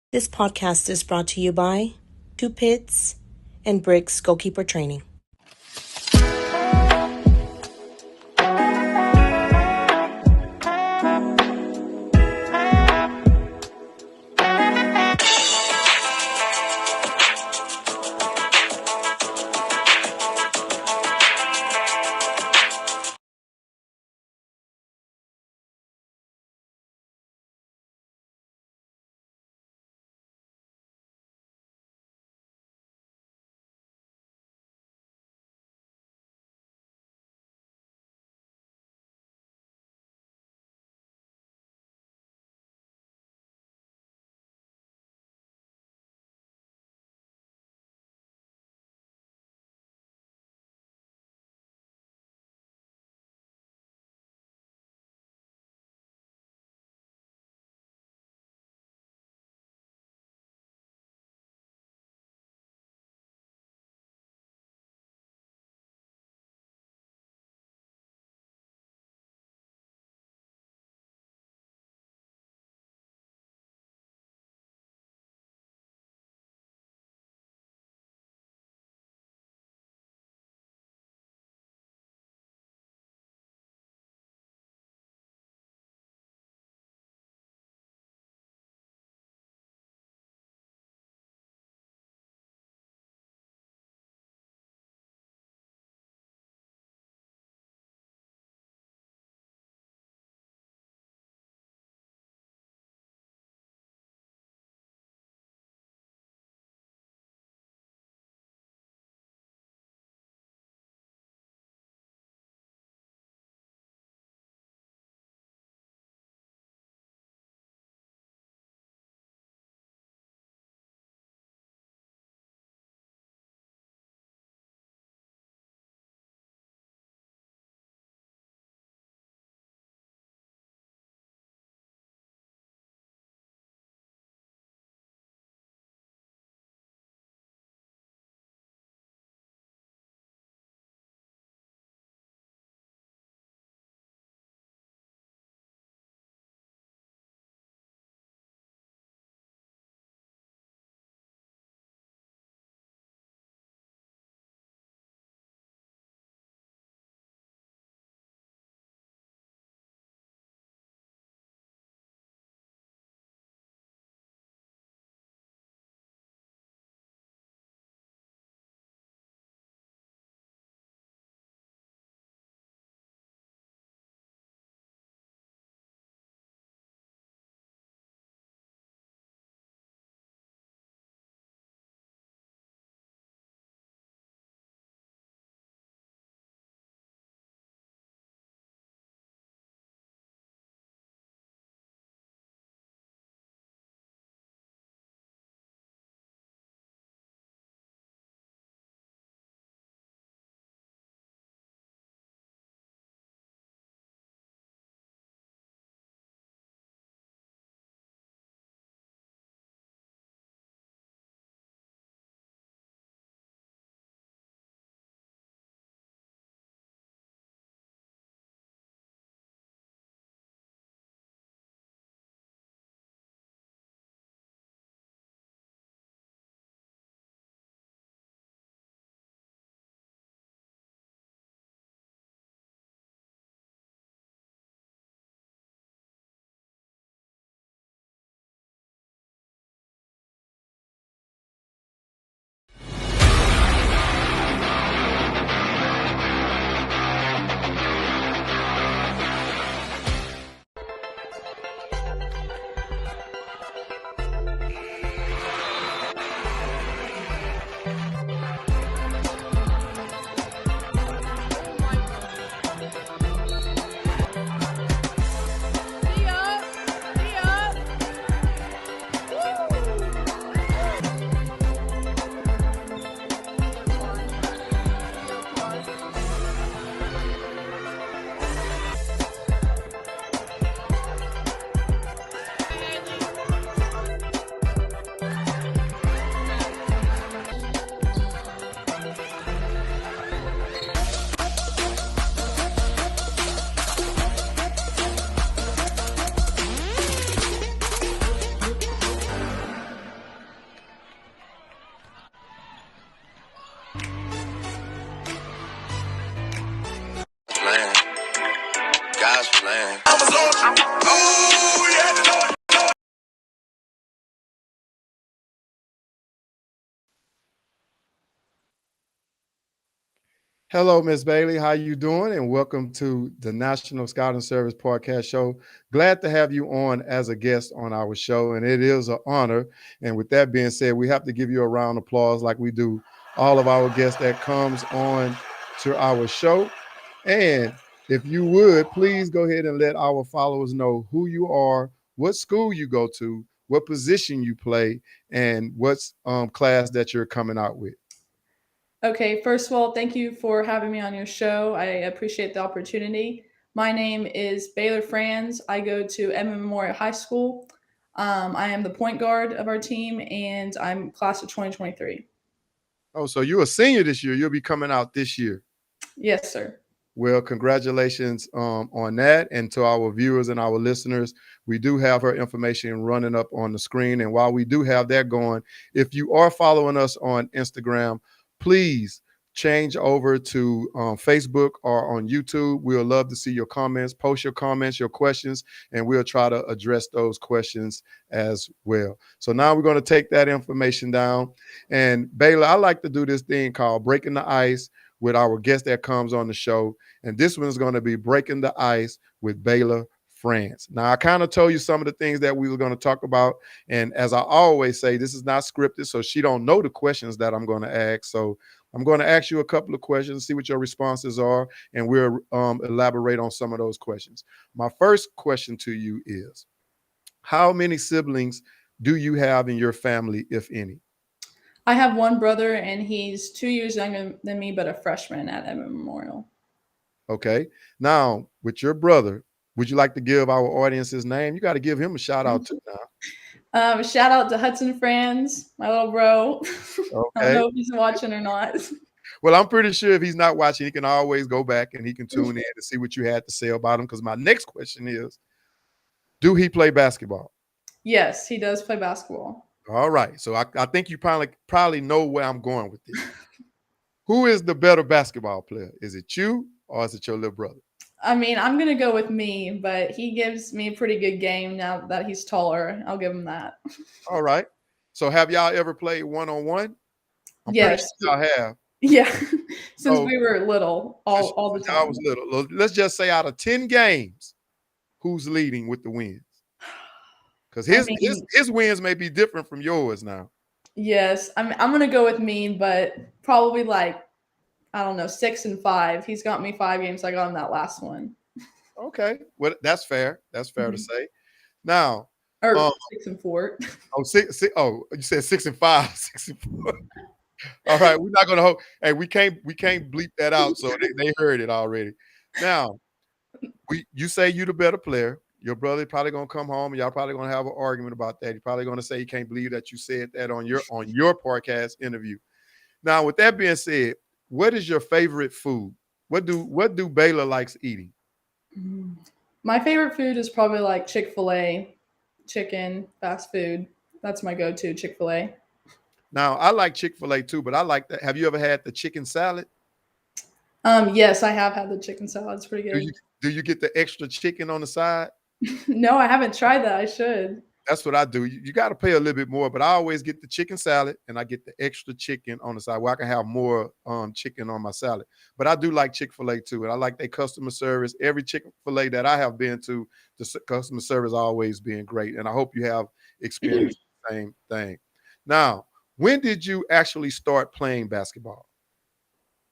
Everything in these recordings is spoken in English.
This podcast is brought to you by Two Pits and Bricks Goalkeeper Training. Hello, Miss Bailey. How you doing? And welcome to the National Scouting Service podcast show. Glad to have you on as a guest on our show, and it is an honor. And with that being said, we have to give you a round of applause like we do all of our guests that comes on to our show. And if you would, please go ahead and let our followers know who you are, what school you go to, what position you play, and what's class that you're coming out with. Okay, first of all, thank you for having me on your show. I appreciate the opportunity. My name is Baylor Franz. I go to Edmond Memorial High School. I am the point guard of our team, and I'm class of 2023. Oh, so you're a senior this year. You'll be coming out this year. Yes, sir. Well, congratulations on that. And to our viewers and our listeners, we do have her information running up on the screen. And while we do have that going, if you are following us on Instagram, please change over to Facebook or on YouTube. We'll love to see your comments. Post your comments, your questions, and we'll try to address those questions as well. So now we're going to take that information down. And Baylor, I like to do this thing called breaking the ice with our guest that comes on the show. And this one's going to be breaking the ice with Baylor Franz. Now, I kind of told you some of the things that we were going to talk about. And as I always say, this is not scripted, so she don't know the questions that I'm going to ask. So I'm going to ask you a couple of questions, see what your responses are, and we'll elaborate on some of those questions. My first question to you is, how many siblings do you have in your family, if any? I have one brother, and he's 2 years younger than me, but a freshman at Edmond Memorial. Okay. Now, with your brother, would you like to give our audience his name? You got to give him a shout out too now. Shout out to Hudson Franz, my little bro. I don't Okay. know if he's watching or not. Well, I'm pretty sure if he's not watching, he can always go back and he can tune in to see what you had to say about him. Because my next question is, do he play basketball? Yes, he does play basketball. All right. So I think you probably know where I'm going with this. Who is the better basketball player? Is it you or is it your little brother? I mean, I'm gonna go with me, but he gives me a pretty good game now that he's taller. I'll give him that. All right. So have y'all ever played one-on-one? I'm pretty Yes, sure y'all have. yeah. Since So we were little, all the since I was time. little, let's just say out of 10 games, who's leading with the wins? Because I his his mean, his wins may be different from yours now. yes, I'm gonna go with me, but probably like I don't know, 6-5. He's got me 5 games. I got him that last one, Okay, well that's fair. That's fair to hmm say. Now, or um, 6-4. oh, you said 6-5, 6-4. All right, we're not gonna hold. Hey, we can't bleep that out, so they heard it already. Now, you say you the better player. Your brother probably gonna come home and y'all probably gonna have an argument about that. He's probably gonna say he can't believe that you said that on your podcast interview. Now, with that being said, what is your favorite food? What do Baylor likes eating? My favorite food is probably like Chick-fil-A, chicken, fast food. That's my go-to, Chick-fil-A. Now, I like Chick-fil-A too, but I like that. Have you ever had the chicken salad? Yes, I have had the chicken salad. It's pretty Do you good. do you get the extra chicken on the side? No, I haven't tried that. I should. That's what I do. You got to pay a little bit more, but I always get the chicken salad and I get the extra chicken on the side where I can have more chicken on my salad. But I do like Chick-fil-A too. And I like their customer service. Every Chick-fil-A that I have been to, the customer service always being great. And I hope you have experienced the same thing. Now, when did you actually start playing basketball?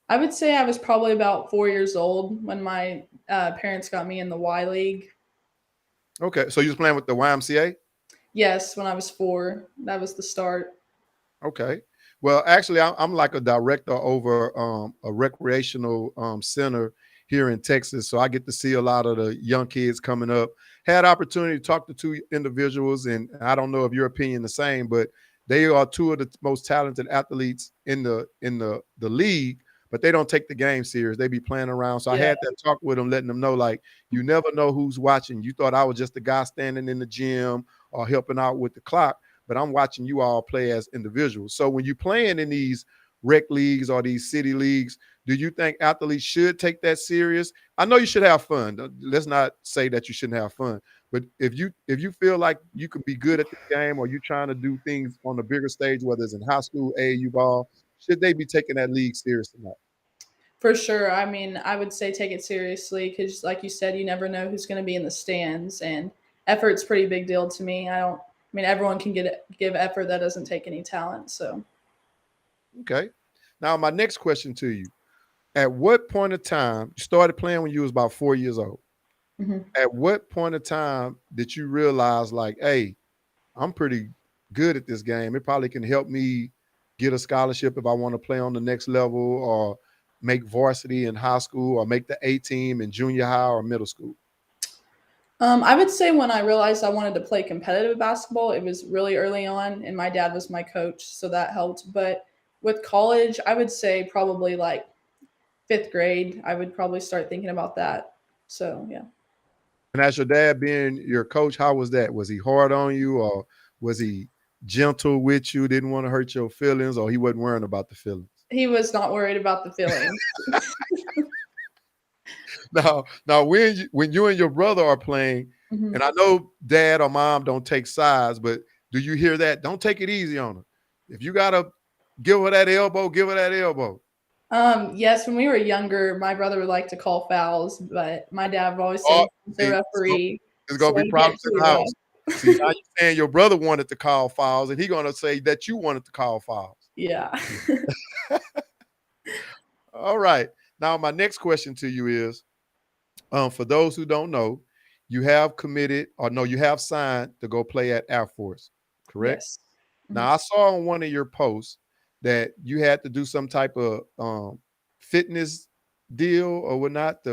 I would say I was probably about 4 years old when my parents got me in the Y League. Okay, so you was playing with the YMCA? Yes, when I was 4. That was the start. Okay. Well, actually, I'm like a director over a recreational center here in Texas, so I get to see a lot of the young kids coming up. Had opportunity to talk to two individuals, and I don't know if your opinion the same, but they are two of the most talented athletes in the league. But they don't take the game serious. They be playing around. So I Yeah. had that talk with them, letting them know like you never know who's watching. You thought I was just a guy standing in the gym or helping out with the clock, but I'm watching you all play as individuals. So when you playing in these rec leagues or these city leagues, do you think athletes should take that serious? I know you should have fun. Let's not say that you shouldn't have fun. But if you feel like you can be good at the game or you're trying to do things on the bigger stage, whether it's in high school, AAU ball, should they be taking that league serious or not? For sure. I mean, I would say take it seriously because, like you said, you never know who's going to be in the stands, and effort's a pretty big deal to me. I mean, everyone can give effort that doesn't take any talent. So, Okay. Now, my next question to you: at what point of time you started playing when you was about 4 years old? At what point of time did you realize, like, hey, I'm pretty good at this game. It probably can help me get a scholarship if I want to play on the next level, or make varsity in high school, or make the A team in junior high or middle school? I would say when I realized I wanted to play competitive basketball, it was really early on, and my dad was my coach, so that helped. But with college, I would say probably like 5th grade, I would probably start thinking about that. So, yeah. And as your dad being your coach, how was that? Was he hard on you, or was he gentle with you, didn't want to hurt your feelings, or he wasn't worrying about the feelings? He was not worried about the feelings. Now, when you and your brother are playing, and I know dad or mom don't take sides, but do you hear that? Don't take it easy on her. If you gotta give her that elbow, give her that elbow. Yes, when we were younger, my brother would like to call fouls, but my dad would always say, Oh, the referee. there's gonna be problems in the house. See, now you're saying your brother wanted to call fouls, and he's gonna say that you wanted to call fouls. Yeah. All right. Now, my next question to you is, for those who don't know, you have committed, or no, you have signed to go play at Air Force, correct? Yes. Now, I saw on one of your posts that you had to do some type of fitness deal or whatnot.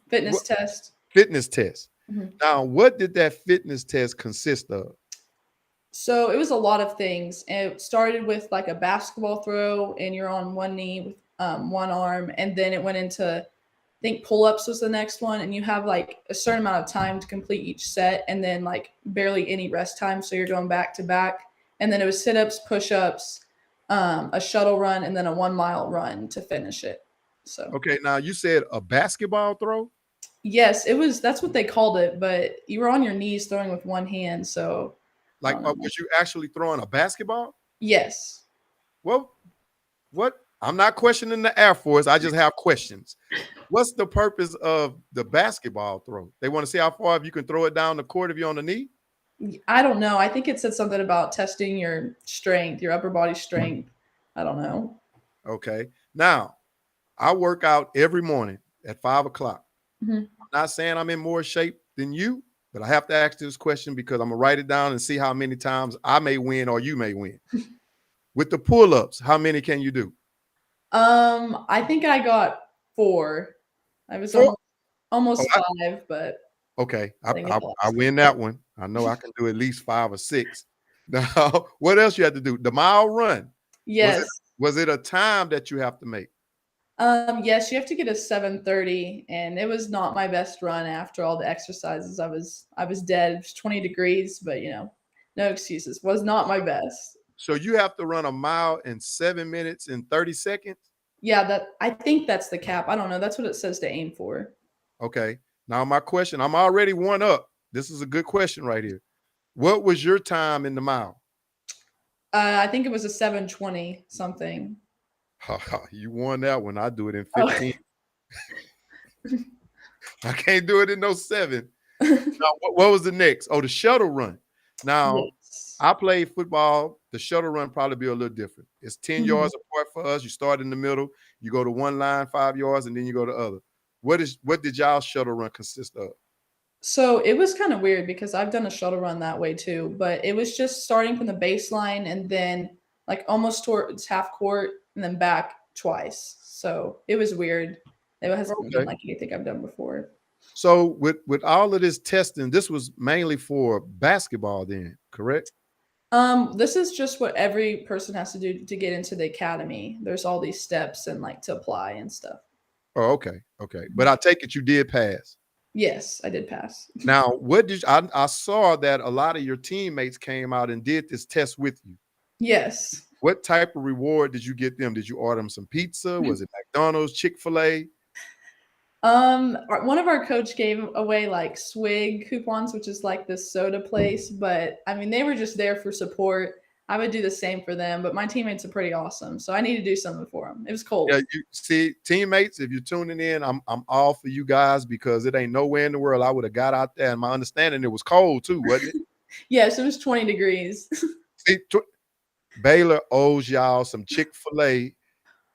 Fitness test. Fitness test. Now, what did that fitness test consist of? So it was a lot of things. It started with like a basketball throw, and you're on one knee with one arm, and then it went into, I think pull-ups was the next one, and you have like a certain amount of time to complete each set, and then like barely any rest time, so you're going back to back. And then it was sit-ups, push-ups, a shuttle run, and then a 1 mile run to finish it. So okay, now you said a basketball throw? yes, it was. That's what they called it, but you were on your knees throwing with one hand. So Like, was you actually throwing a basketball? yes. Well, what? I'm not questioning the Air Force. I just have questions. What's the purpose of the basketball throw? They want to see how far if you can throw it down the court if you're on the knee? I don't know. I think it said something about testing your strength, your upper body strength. I don't know. Okay. Now, I work out every morning at 5 o'clock. I'm not saying I'm in more shape than you, but I have to ask this question because I'm going to write it down and see how many times I may win or you may win. With the pull-ups, how many can you do? I think I got 4. I was 4? almost 5, but okay. I win that one. I know I can do at least 5 or 6. Now, what else you have to do? The mile run. Yes. Was it a time that you have to make? Yes, you have to get a 7:30, and it was not my best run after all the exercises. I was dead. It was 20 degrees, but no excuses. Was not my best. So you have to run a mile in 7 minutes and 30 seconds? Yeah, I think that's the cap. I don't know. That's what it says to aim for. Okay. Now my question, I'm already 1 up. This is a good question right here. What was your time in the mile? I think it was a 7:20 something. You won that one. I do it in 15. I can't do it in no 7. Now, what was the next? Oh, the shuttle run. Now, Yes. I played football. The shuttle run probably be a little different. It's 10 yards apart for us. You start in the middle. You go to one line, 5 yards, and then you go to other. What did y'all shuttle run consist of? So it was kind of weird because I've done a shuttle run that way too, but it was just starting from the baseline and then like almost towards half court and then back twice. So it was weird. It hasn't been like anything I've done before. So with all of this testing, this was mainly for basketball then, correct? This is just what every person has to do to get into the academy. There's all these steps and like to apply and stuff. Oh, okay. Okay. But I take it you did pass. Yes, I did pass. Now, what did I saw that a lot of your teammates came out and did this test with you. Yes. What type of reward did you get them? Did you order them some pizza? Was it McDonald's, Chick-fil-A? One of our coach gave away like swig coupons, which is like this soda place, but I mean, they were just there for support. I would do the same for them, but my teammates are pretty awesome, so I need to do something for them. It was cold. Yeah, you see, teammates, if you're tuning in, I'm all for you guys because it ain't nowhere in the world I would have got out there. And my understanding, it was cold too, wasn't it? Yes, it was 20 degrees. See, Baylor owes y'all some Chick-fil-A.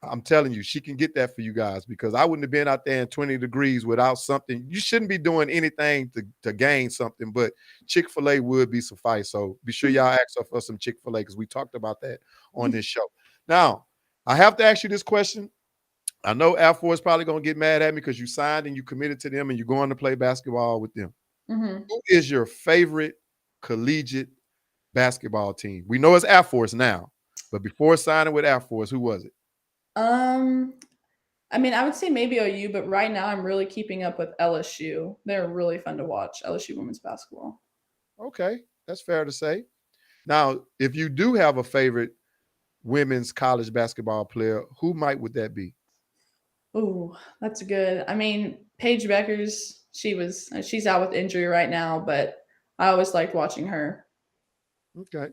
I'm telling you, she can get that for you guys because I wouldn't have been out there in 20 degrees without something. You shouldn't be doing anything to gain something, but Chick-fil-A would be suffice. So be sure y'all ask her for some Chick-fil-A because we talked about that on this show. Now, I have to ask you this question. I know Air Force probably going to get mad at me because you signed and you committed to them and you're going to play basketball with them. Mm-hmm. Who is your favorite collegiate basketball team? We know it's Air Force now, but before signing with Air Force, who was it? I mean, I would say maybe OU, but right now I'm really keeping up with LSU. They're really fun to watch, LSU women's basketball. Okay, that's fair to say. Now, if you do have a favorite women's college basketball player, who would that be? Oh, that's good. I mean, Paige Beckers, she's out with injury right now, but I always liked watching her. Okay.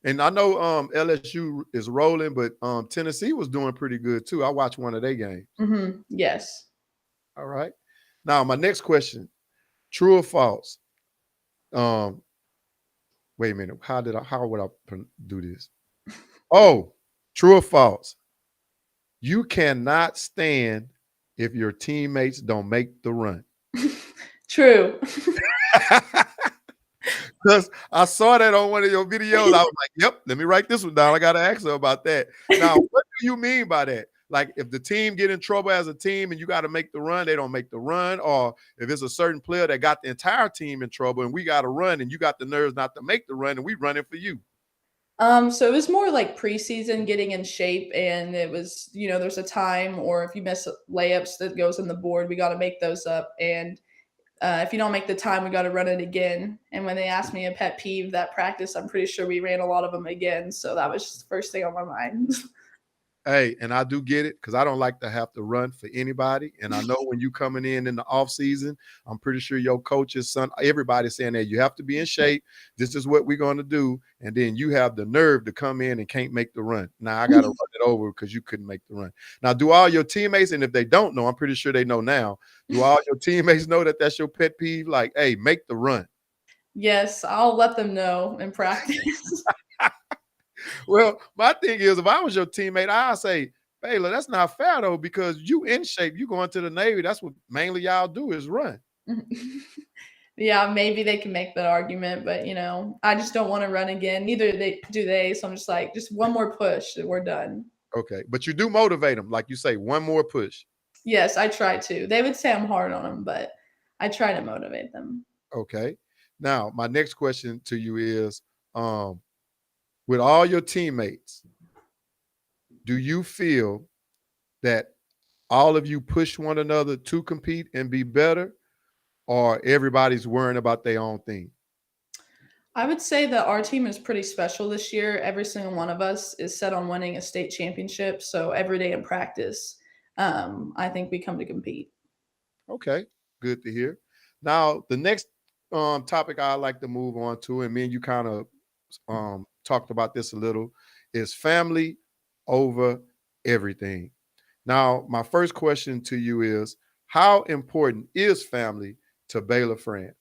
And I know LSU is rolling, but Tennessee was doing pretty good too. I watched one of their games. Mm-hmm. Yes. All right. Now, my next question, true or false? Wait a minute. How would I do this? Oh, true or false? You cannot stand if your teammates don't make the run. True. Because I saw that on one of your videos. I was like, yep, let me write this one down. I got to ask her about that. Now, what do you mean by that? Like if the team get in trouble as a team and you got to make the run, they don't make the run. Or if it's a certain player that got the entire team in trouble and we got to run and you got the nerves not to make the run and we running for you. So it was more like preseason getting in shape, and it was, there's a time, or if you miss layups that goes on the board, we got to make those up. And if you don't make the time, we got to run it again. And when they asked me a pet peeve that practice, I'm pretty sure we ran a lot of them again. So that was just the first thing on my mind. Hey, and I do get it because I don't like to have to run for anybody. And I know when you coming in the off season, I'm pretty sure your coaches, everybody's saying that you have to be in shape. This is what we're going to do. And then you have the nerve to come in and can't make the run. Now I got to run it over because you couldn't make the run. Now, do all your teammates, and if they don't know, I'm pretty sure they know now, do all your teammates know that that's your pet peeve? Like, hey, make the run. Yes, I'll let them know in practice. Well, my thing is, if I was your teammate, I'd say, Baylor, that's not fair, though, because you in shape. You going to the Navy. That's what mainly y'all do is run. Yeah, maybe they can make that argument, but, I just don't want to run again. Neither do they. So I'm just like, just one more push and we're done. Okay. But you do motivate them. Like you say, one more push. Yes, I try to. They would say I'm hard on them, but I try to motivate them. Okay. Now, my next question to you is, with all your teammates, do you feel that all of you push one another to compete and be better, or everybody's worrying about their own thing? I would say that our team is pretty special this year. Every single one of us is set on winning a state championship. So every day in practice, I think we come to compete. Okay, good to hear. Now, the next topic I'd like to move on to, and me and you kind of talked about this a little, is family over everything. Now, my first question to you is, how important is family to Baylor Franz?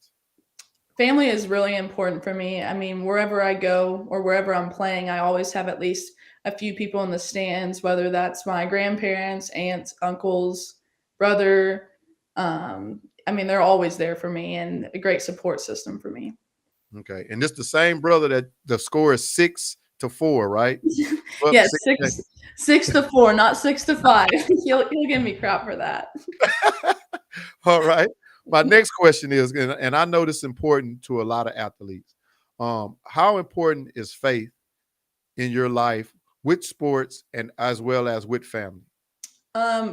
Family is really important for me. I mean, wherever I go or wherever I'm playing, I always have at least a few people in the stands, whether that's my grandparents, aunts, uncles, brother. I mean, they're always there for me and a great support system for me. Okay. And it's the same brother that the score is 6-4, right? Yeah, 6-4, not 6-5. He'll give me crap for that. All right. My next question is, and I know this is important to a lot of athletes. How important is faith in your life with sports and as well as with family?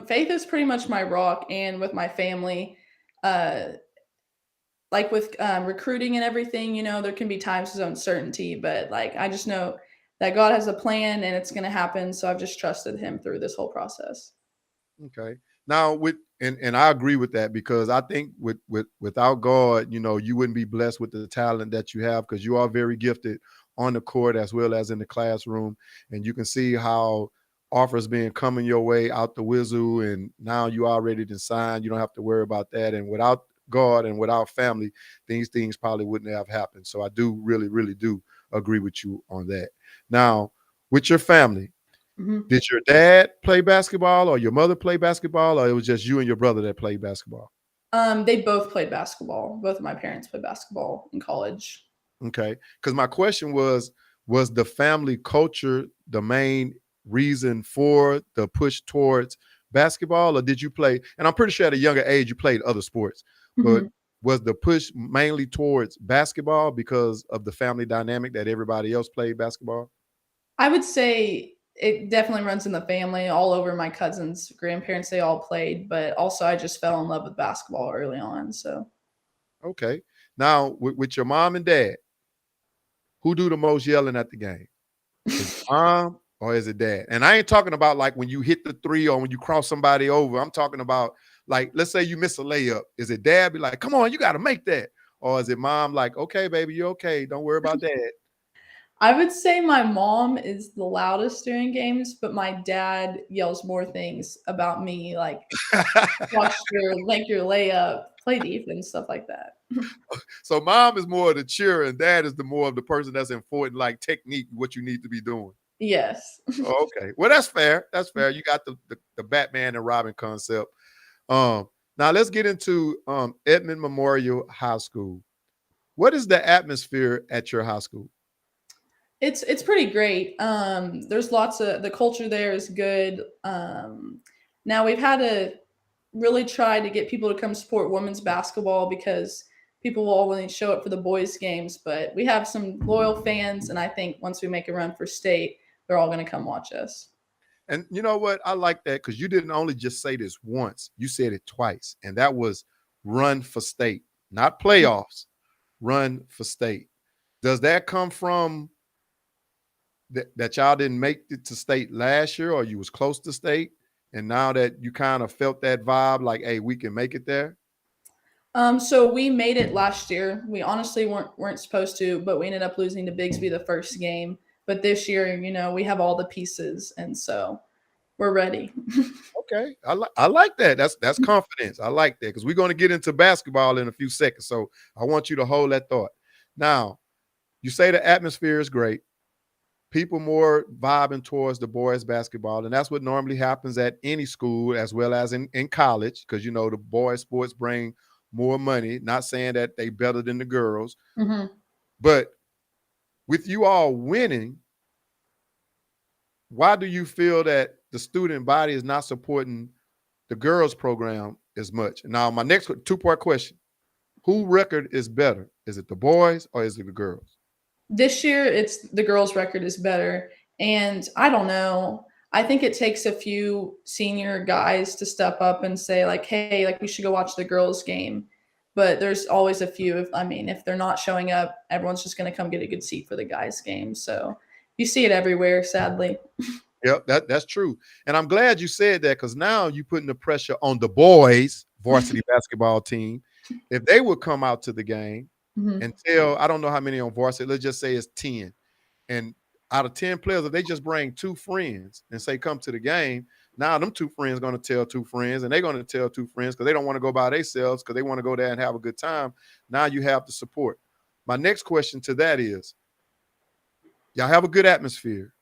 Faith is pretty much my rock, and with my family, like with recruiting and everything, there can be times of uncertainty, but like I just know that God has a plan and it's going to happen. So I've just trusted him through this whole process. Okay. Now and I agree with that because I think without God, you wouldn't be blessed with the talent that you have because you are very gifted on the court as well as in the classroom. And you can see how offers being coming your way out the wizoo, and now you already done signed. You don't have to worry about that. And without God and without family, these things probably wouldn't have happened. So I do really do agree with you on that. Now, with your family, did your dad play basketball or your mother play basketball, or it was just you and your brother that played basketball? They both played basketball. Both of my parents played basketball in college. Okay. Because my question was the family culture the main reason for the push towards basketball, or did you play? And I'm pretty sure at a younger age you played other sports, but was the push mainly towards basketball because of the family dynamic that everybody else played basketball? I would say it definitely runs in the family. All over my cousins, grandparents, they all played, but also I just fell in love with basketball early on. So, Okay. Now, with your mom and dad, who do the most yelling at the game? Is it mom or is it dad? And I ain't talking about like when you hit the three or when you cross somebody over. I'm talking about, like, let's say you miss a layup. Is it dad be like, come on, you got to make that? Or is it mom like, okay, baby, you're okay. Don't worry about dad? I would say my mom is the loudest during games, but my dad yells more things about me, like make your layup, play defense, stuff like that. So mom is more of the cheer and dad is the more of the person that's important, like technique, what you need to be doing. Yes. Okay. Well, that's fair. That's fair. You got the Batman and Robin concept. Now let's get into Edmond Memorial High School. What is the atmosphere at your high school? It's pretty great. There's lots of the culture there is good. Now we've had to really try to get people to come support women's basketball because people will only show up for the boys' games, but we have some loyal fans, and I think once we make a run for state, they're all going to come watch us. And you know what? I like that because you didn't only just say this once, you said it twice, and that was run for state, not playoffs, run for state. Does that come from that y'all didn't make it to state last year, or you was close to state, and now that you kind of felt that vibe like, hey, we can make it there? So we made it last year. We honestly weren't supposed to, but we ended up losing to Bigsby the first game. But this year, we have all the pieces, and so we're ready. Okay, I like that. That's confidence. I like that because we're going to get into basketball in a few seconds. So I want you to hold that thought. Now, you say the atmosphere is great. People more vibing towards the boys basketball, and that's what normally happens at any school as well as in college, because the boys sports bring more money. Not saying that they better than the girls, but with you all winning, why do you feel that the student body is not supporting the girls program as much? Now, my next two-part question: who record is better? Is it the boys or is it the girls? This year, it's the girls' record is better. And I don't know. I think it takes a few senior guys to step up and say, like, hey, like, we should go watch the girls' game. But there's always a few. If they're not showing up, everyone's just going to come get a good seat for the guys' game. So you see it everywhere, sadly. Yep, that's true. And I'm glad you said that because now you're putting the pressure on the boys varsity basketball team. If they would come out to the game, and tell, I don't know how many on varsity, let's just say it's 10. And out of 10 players, if they just bring 2 friends and say, come to the game, now them 2 friends going to tell 2 friends, and they're going to tell 2 friends because they don't want to go by themselves because they want to go there and have a good time. Now you have the support. My next question to that is, y'all have a good atmosphere,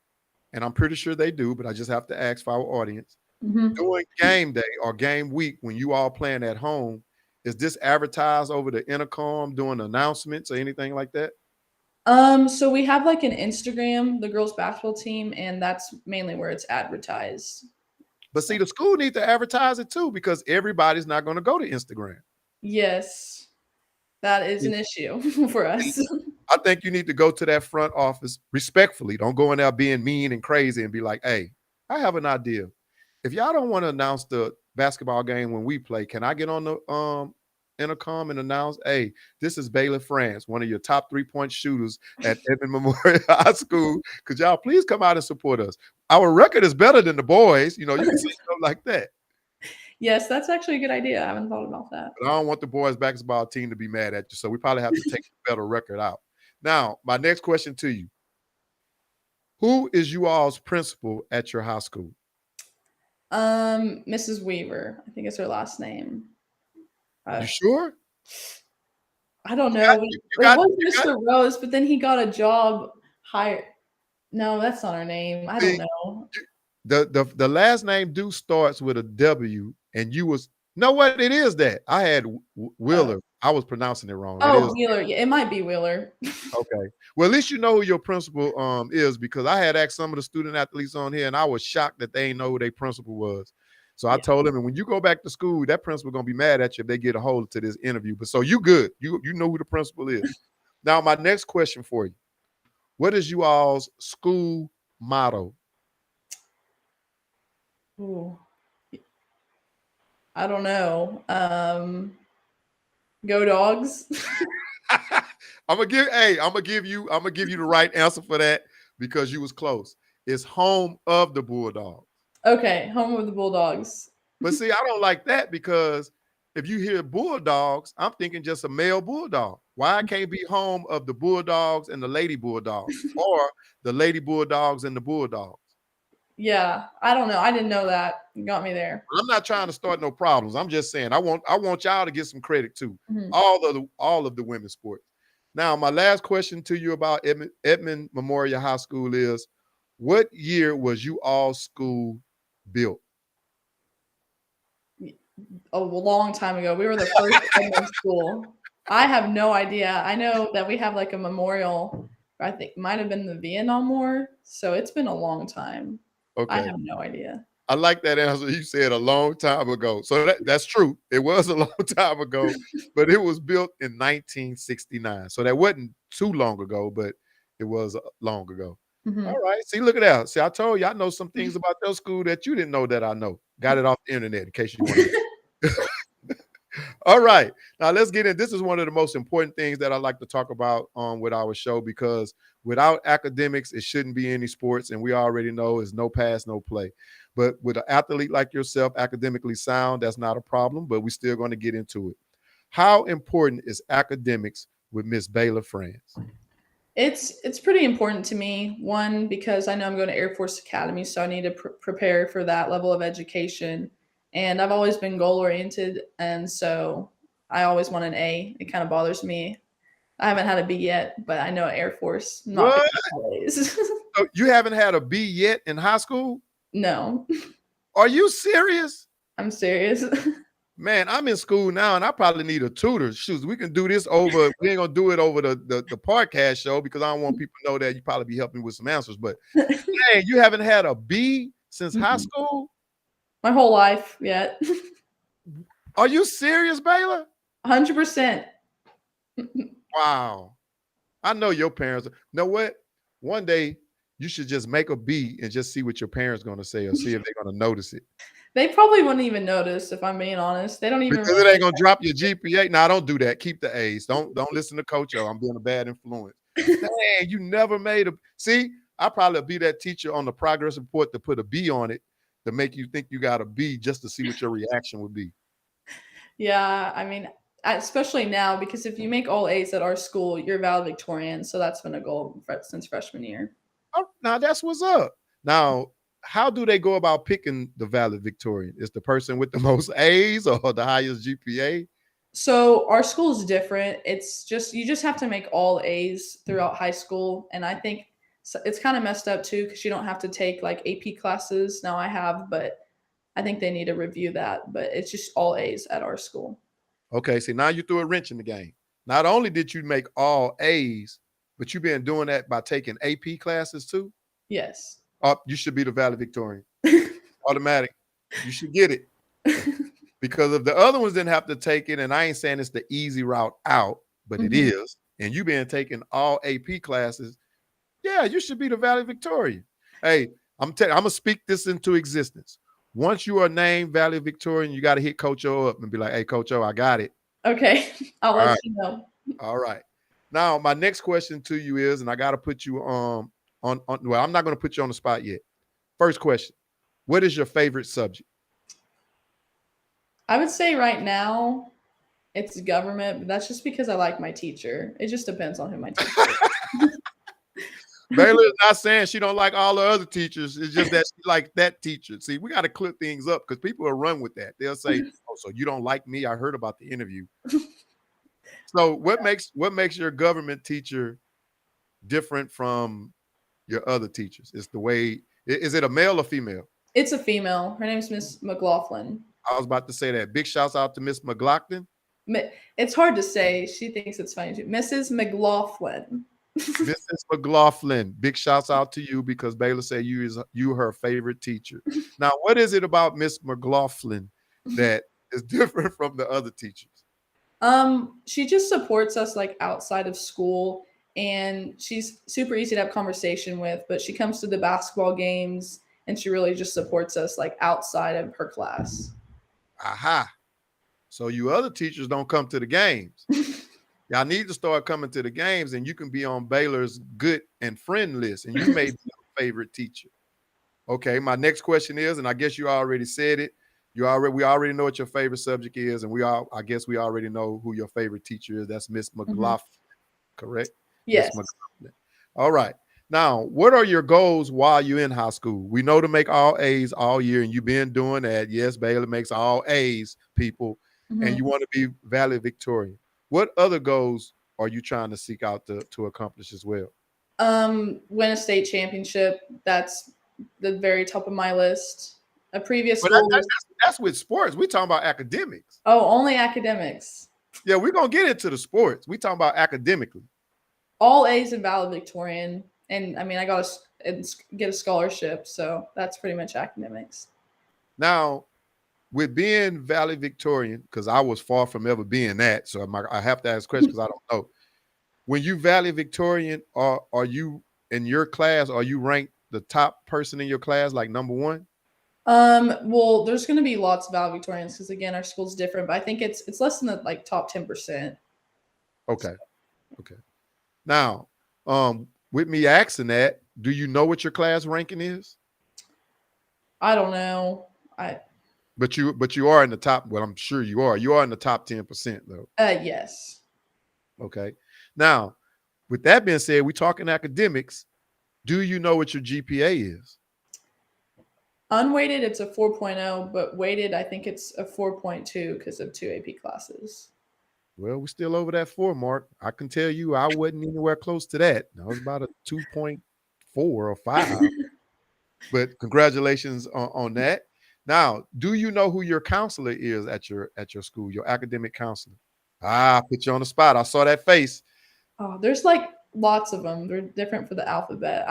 and I'm pretty sure they do, but I just have to ask for our audience. During game day or game week, when you all playing at home, is this advertised over the intercom doing announcements or anything like that? So we have like an Instagram, the girls basketball team, and that's mainly where it's advertised. But see, the school needs to advertise it too because everybody's not going to go to Instagram. Yes, that is an issue for us. I think you need to go to that front office respectfully. Don't go in there being mean and crazy and be like, hey, I have an idea. If y'all don't want to announce the basketball game when we play, can I get on the intercom and announce, hey, this is Baylor Franz, one of your top 3-point shooters at Edmond Memorial High School. Could y'all please come out and support us? Our record is better than the boys. You can say stuff like that. Yes, that's actually a good idea. I haven't thought about that. But I don't want the boys basketball team to be mad at you, so we probably have to take the better record out. Now, my next question to you. Who is you all's principal at your high school? Mrs. Weaver. I think it's her last name. You sure? I don't know. You It got, was you got, Mr. Rose, but then he got a job higher. No, that's not her name. I don't see, know. the last name do starts with a W, and you was know what it is that I had Wheeler. I was pronouncing it wrong. It Oh, is Wheeler. Yeah, it might be Wheeler. okay. Well, at least you know who your principal is, because I had asked some of the student athletes on here, and I was shocked that they didn't know who their principal was. So I told them, and when you go back to school, that principal gonna be mad at you if they get a hold to this interview. But so you good. You know who the principal is. Now, my next question for you: what is you all's school motto? Ooh. I don't know. Go Dogs. I'm gonna give you the right answer for that because you was close. It's home of the Bulldogs. Okay, home of the Bulldogs. But see, I don't like that because if you hear Bulldogs, I'm thinking just a male Bulldog. Why can't it be home of the Bulldogs and the Lady Bulldogs, or the Lady Bulldogs and the Bulldogs? Yeah, I don't know. I didn't know that. You got me there. I'm not trying to start no problems. I'm just saying I want y'all to get some credit too. Mhm. All of the women's sports. Now, my last question to you about Edmond Memorial High School is, what year was you all school built? A long time ago. We were the first Edmond school. I have no idea. I know that we have like a memorial. I think it might have been the Vietnam War. So it's been a long time. I Okay. have no idea. I like that answer. You said a long time ago. So that's true. It was a long time ago, but it was built in 1969. So that wasn't too long ago, but it was long ago. Mhm. All right. See, look at that. See, I told you I know some things about your school that you didn't know that I know. Got it off the internet in case you want to. All right. Now let's get in. This is one of the most important things that I like to talk about with our show, because without academics, it shouldn't be any sports. And we already know it's no pass, no play. But with an athlete like yourself, academically sound, that's not a problem, but we're still going to get into it. How important is academics with Miss Baylor Franz? It's pretty important to me. One, because I know I'm going to Air Force Academy, so I need to prepare for that level of education. And I've always been goal oriented, and so I always want an A. It kind of bothers me. I haven't had a B yet, but I know Air Force. I'm not What? always. So you haven't had a B yet in high school? No, Are you serious? I'm serious. Man, I'm in school now and I probably need a tutor. Shoot, we can do this over. We ain't gonna do it over the podcast show because I don't want people to know that you probably be helping with some answers. But man, you haven't had a B since high school? My whole life yet. Are you serious, Baylor? 100%. Wow. I know your parents. Know what? One day you should just make a B and just see what your parents are gonna say or see if they're gonna notice it. They probably wouldn't even notice if I'm being honest. They don't even Because it ain't gonna drop your GPA. Nah, don't do that. Keep the A's. Don't listen to Coach O. I'm being a bad influence. Dang, you never made a see. I probably be that teacher on the progress report to put a B on it to make you think you got a B just to see what your reaction would be. Yeah, I mean, especially now, because if you make all A's at our school, you're valedictorian. So that's been a goal since freshman year. Oh, now that's what's up. Now, how do they go about picking the valedictorian? Is the person with the most A's or the highest GPA? So our school is different. It's just you just have to make all A's throughout high school, and I think it's kind of messed up too because you don't have to take like AP classes. Now I have, but I think they need to review that. But it's just all A's at our school. Okay, see, now you threw a wrench in the game. Not only did you make all A's, but you've been doing that by taking AP classes too? Yes. You should be the valedictorian. Automatic. You should get it. Because if the other ones didn't have to take it, and I ain't saying it's the easy route out, but it is, and you been taking all AP classes, yeah, you should be the valedictorian. Hey, I'm gonna speak this into existence. Once you are named valedictorian, you got to hit Coach O up and be like, "Hey, Coach O, I got it." Okay, I'll let you know. All right. Now, my next question to you is, and I got to put you on. Well, I'm not going to put you on the spot yet. First question: what is your favorite subject? I would say right now it's government, but that's just because I like my teacher. It just depends on who my teacher is. Baylor is not saying she don't like all the other teachers. It's just that she like that teacher. See, we got to clear things up because people will run with that. They'll say, "Oh, so you don't like me? I heard about the interview." So what makes your government teacher different from your other teachers? Is the way, is it a male or female? It's a female. Her name's Miss McLaughlin. I was about to say that. Big shouts out to Miss McLaughlin. It's hard to say. She thinks it's funny too. Mrs. McLaughlin. Mrs. McLaughlin, big shouts out to you because Baylor said you her favorite teacher. Now, what is it about Miss McLaughlin that is different from the other teachers? She just supports us like outside of school, and she's super easy to have conversation with, but she comes to the basketball games and she really just supports us like outside of her class. Aha. So you other teachers don't come to the games. Y'all need to start coming to the games, and you can be on Baylor's good and friend list, and you may be your favorite teacher. Okay, my next question is, and I guess you already said it. We already know what your favorite subject is, and I guess we already know who your favorite teacher is. That's Miss McLaughlin, correct? Yes. Miss McLaughlin. All right. Now, what are your goals while you're in high school? We know to make all A's all year, and you've been doing that. Yes, Baylor makes all A's, people, and you want to be valedictorian. What other goals are you trying to seek out to accomplish as well? Win a state championship. That's the very top of my list. A previous But school that's with sports. We talking about academics. Oh, only academics. Yeah, we're gonna get into the sports. We talking about academically. All A's in valedictorian, and I mean I got to get a scholarship, so that's pretty much academics. Now, with being valedictorian, because I was far from ever being that, so I have to ask questions because I don't know. When you valedictorian, are you in your class? Are you ranked the top person in your class, like number one? Well, there's going to be lots of valedictorians because again, our school's different, but I think it's less than the like top 10%. Okay, okay. Now, with me asking that, do you know what your class ranking is? I don't know. But you are in the top. Well, I'm sure you are. You are in the top 10% though. Yes. Okay. Now, with that being said, we're talking academics. Do you know what your GPA is? Unweighted, it's a 4.0, but weighted, I think it's a 4.2 because of 2 AP classes. Well, we're still over that 4 mark. I can tell you I wasn't anywhere close to that. I was about a 2.4 or 5. But congratulations on that. Now, do you know who your counselor is at your school, your academic counselor? I put you on the spot. I saw that face. Oh, there's like lots of them. They're different for the alphabet.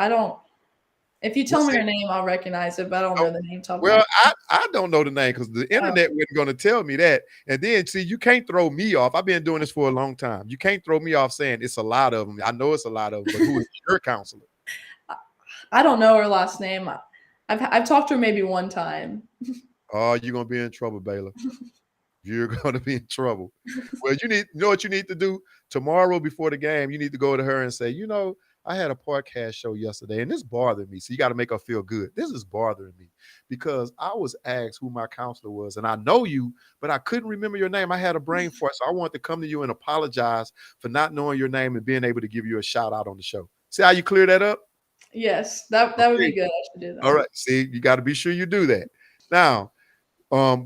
If you tell me your name, I'll recognize it, but I don't know the name. Well, I don't know the name because the internet wasn't going to tell me that. And then, see, you can't throw me off. I've been doing this for a long time. You can't throw me off saying it's a lot of them. I know it's a lot of them, but who is your counselor? I don't know her last name. I've talked to her maybe one time. Oh, you're going to be in trouble, Baylor. You're going to be in trouble. Well, you know what you need to do? Tomorrow before the game, you need to go to her and say, you know, I had a podcast show yesterday and this bothered me. So you got to make her feel good. This is bothering me because I was asked who my counselor was and I know you, but I couldn't remember your name. I had a brain fart. So I wanted to come to you and apologize for not knowing your name and being able to give you a shout out on the show. See how you clear that up? Yes, that would be good. I should do that. All right. See, you got to be sure you do that. Now,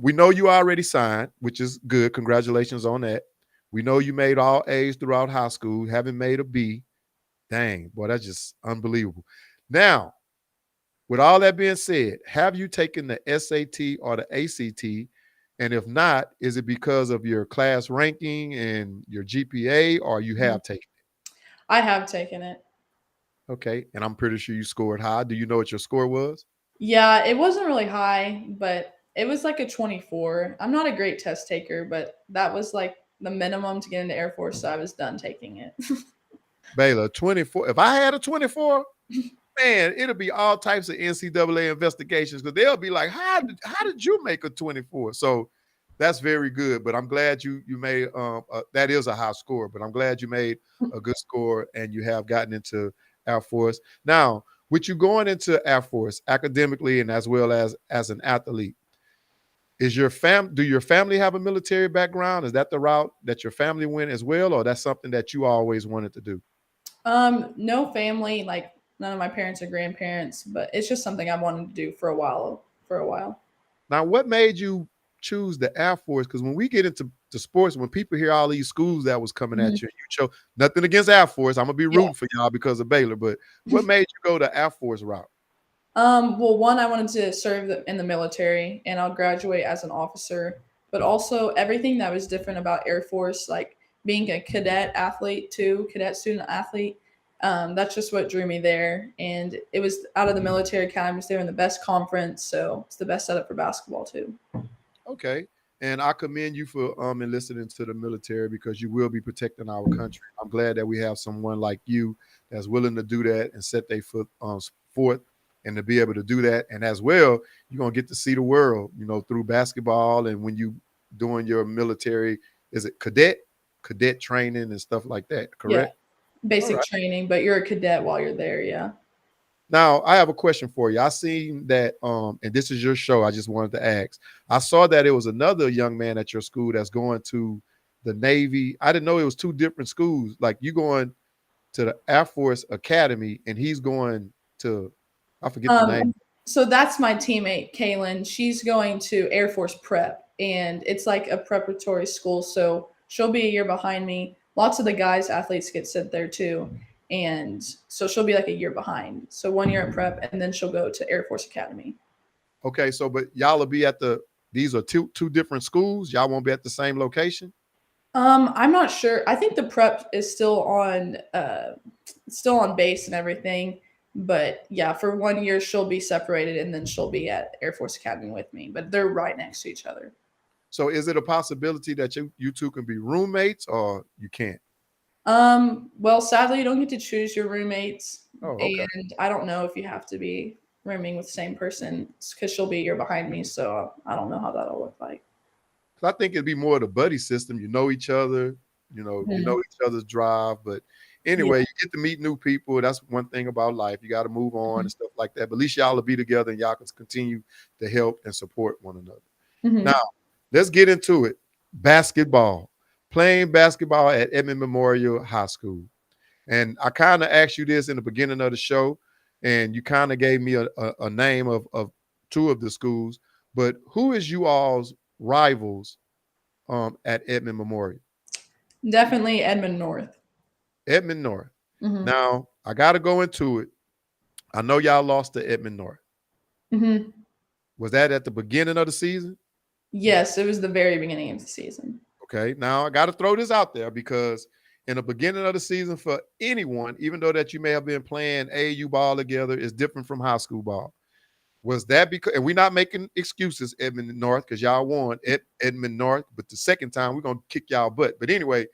we know you already signed, which is good. Congratulations on that. We know you made all A's throughout high school, haven't made a B. Dang, boy, that's just unbelievable. Now, with all that being said, have you taken the SAT or the ACT? And if not, is it because of your class ranking and your GPA, or you have taken it? I have taken it. Okay, and I'm pretty sure you scored high. Do you know what your score was? Yeah, it wasn't really high, but it was like a 24. I'm not a great test taker, but that was like the minimum to get into Air Force, so I was done taking it. Baylor, 24. If I had a 24, man, it'll be all types of NCAA investigations because they'll be like, how did you make a 24? So that's very good. But I'm glad you made that is a high score, but I'm glad you made a good score and you have gotten into Air Force. Now, with you going into Air Force academically and as well as an athlete, do your family have a military background? Is that the route that your family went as well, or that's something that you always wanted to do? No family. Like None of my parents or grandparents, but it's just something I wanted to do for a while. Now, what made you choose the Air Force? Because when we get into sports, when people hear all these schools that was coming at you, you chose nothing against Air Force. I'm gonna be rooting for y'all because of Baylor, but what made you go the Air Force route? Well, one, I wanted to serve in the military, and I'll graduate as an officer. But also everything that was different about Air Force, like being a cadet athlete too, cadet student athlete. That's just what drew me there. And it was out of the military academies. They were in the best conference, so it's the best setup for basketball too. Okay. And I commend you for enlisting into the military because you will be protecting our country. I'm glad that we have someone like you that's willing to do that and set their foot forth and to be able to do that. And as well, you're going to get to see the world, you know, through basketball. And when you doing your military, is it cadet training and stuff like that, correct? Yeah, basic training, but you're a cadet while you're there, yeah. Now, I have a question for you. I seen that, and this is your show. I just wanted to ask. I saw that it was another young man at your school that's going to the Navy. I didn't know it was two different schools. Like you going to the Air Force Academy, and he's going to, I forget the name. So that's my teammate, Kaylin. She's going to Air Force Prep, and it's like a preparatory school. So she'll be a year behind me. Lots of the guys, athletes get sent there too. And so she'll be like a year behind. So 1 year at prep, and then she'll go to Air Force Academy. Okay, so but y'all will be at these are two different schools. Y'all won't be at the same location? I'm not sure. I think the prep is still on base and everything. But yeah, for 1 year she'll be separated, and then she'll be at Air Force Academy with me. But they're right next to each other. So is it a possibility that you two can be roommates, or you can't? Well, sadly, you don't get to choose your roommates. Oh, okay. And I don't know if you have to be rooming with the same person because she'll be a year behind me. So I don't know how that'll look like. I think it'd be more of the buddy system. You know each other, you know each other's drive. But anyway, you get to meet new people. That's one thing about life. You got to move on and stuff like that. But at least y'all will be together and y'all can continue to help and support one another. Now, let's get into it. Basketball. Playing basketball at Edmond Memorial High School. And I kind of asked you this in the beginning of the show, and you kind of gave me a name of two of the schools. But who is you all's rivals at Edmond Memorial? Definitely Edmond North. Edmond North. Now, I got to go into it. I know y'all lost to Edmond North. Was that at the beginning of the season? Yes, it was the very beginning of the season. Okay, now I got to throw this out there because in the beginning of the season for anyone, even though that you may have been playing AAU ball together, is different from high school ball. Was that because, and we're not making excuses, Edmond North, because y'all won Edmond North, but the second time we're going to kick y'all butt. But anyway,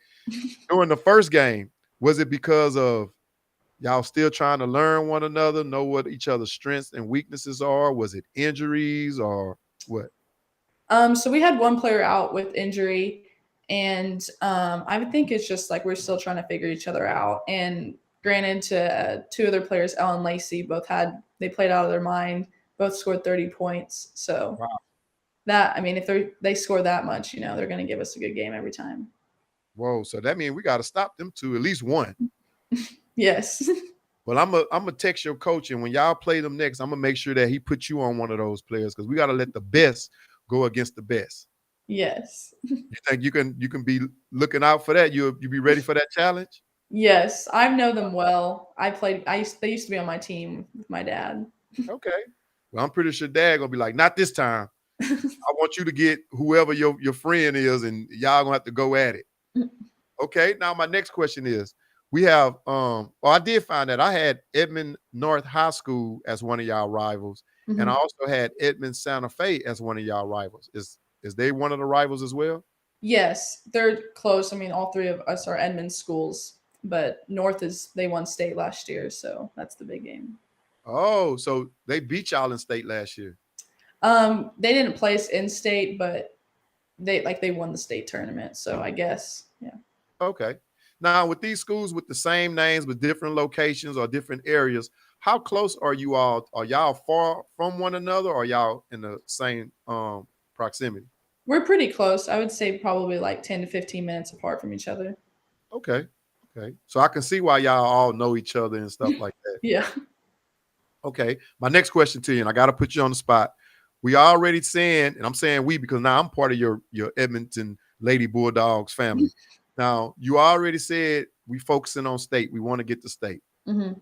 during the first game, was it because of y'all still trying to learn one another, know what each other's strengths and weaknesses are? Was it injuries or what? So we had one player out with injury. And I would think it's just like we're still trying to figure each other out. And granted, to two other players, Elle and Lacey, they played out of their mind, both scored 30 points. So that, I mean, if they score that much, they're going to give us a good game every time. Whoa, so that means we got to stop them to at least one. Yes. Well, I'm gonna text your coach, and when y'all play them next, I'm gonna make sure that he puts you on one of those players because we got to let the best go against the best. Yes. You think you can be looking out for that? You be ready for that challenge? Yes, I know them well. They used to be on my team with my dad. Okay. Well, I'm pretty sure Dad gonna be like, not this time. I want you to get whoever your friend is, and y'all gonna have to go at it. Okay. Now my next question is, we have I did find that I had Edmond North High School as one of y'all rivals, and I also had Edmond Santa Fe as one of y'all rivals. Is they one of the rivals as well? Yes, they're close. I mean, all three of us are Edmond schools, but North they won state last year, so that's the big game. Oh, so they beat y'all in state last year. They didn't place in state, but they won the state tournament, so I guess, yeah. Okay. Now, with these schools with the same names but different locations or different areas, how close are you all? Are y'all far from one another, or are y'all in the same proximity? We're pretty close. I would say probably like 10 to 15 minutes apart from each other. Okay. So I can see why y'all all know each other and stuff like that. Yeah. Okay. My next question to you, and I got to put you on the spot. We already saying, and I'm saying we because now I'm part of your Edmonton Lady Bulldogs family. Now, you already said we focusing on state. We want to get to state. Mm-hmm.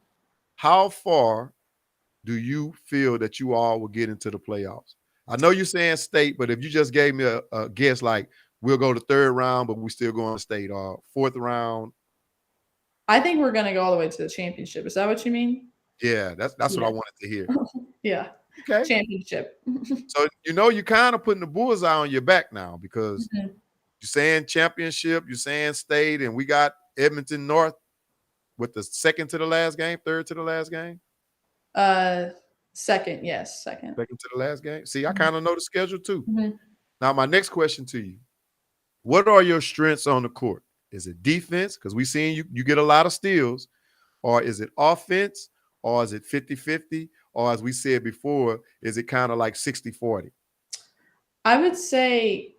How far do you feel that you all will get into the playoffs? I know you're saying state, but if you just gave me a guess, like we'll go to third round, but we still going to state, or fourth round. I think we're going to go all the way to the championship. Is that what you mean? Yeah, that's what I wanted to hear. Yeah. Okay. Championship. So, you're kind of putting the bullseye on your back now because you're saying championship, you're saying state, and we got Edmonton North with the second to the last game, third to the last game? Second, yes, second. Second to the last game. See, I kind of know the schedule too. Mm-hmm. Now, my next question to you, what are your strengths on the court? Is it defense? Because we seen you get a lot of steals. Or is it offense? Or is it 50-50? Or as we said before, is it kind of like 60-40? I would say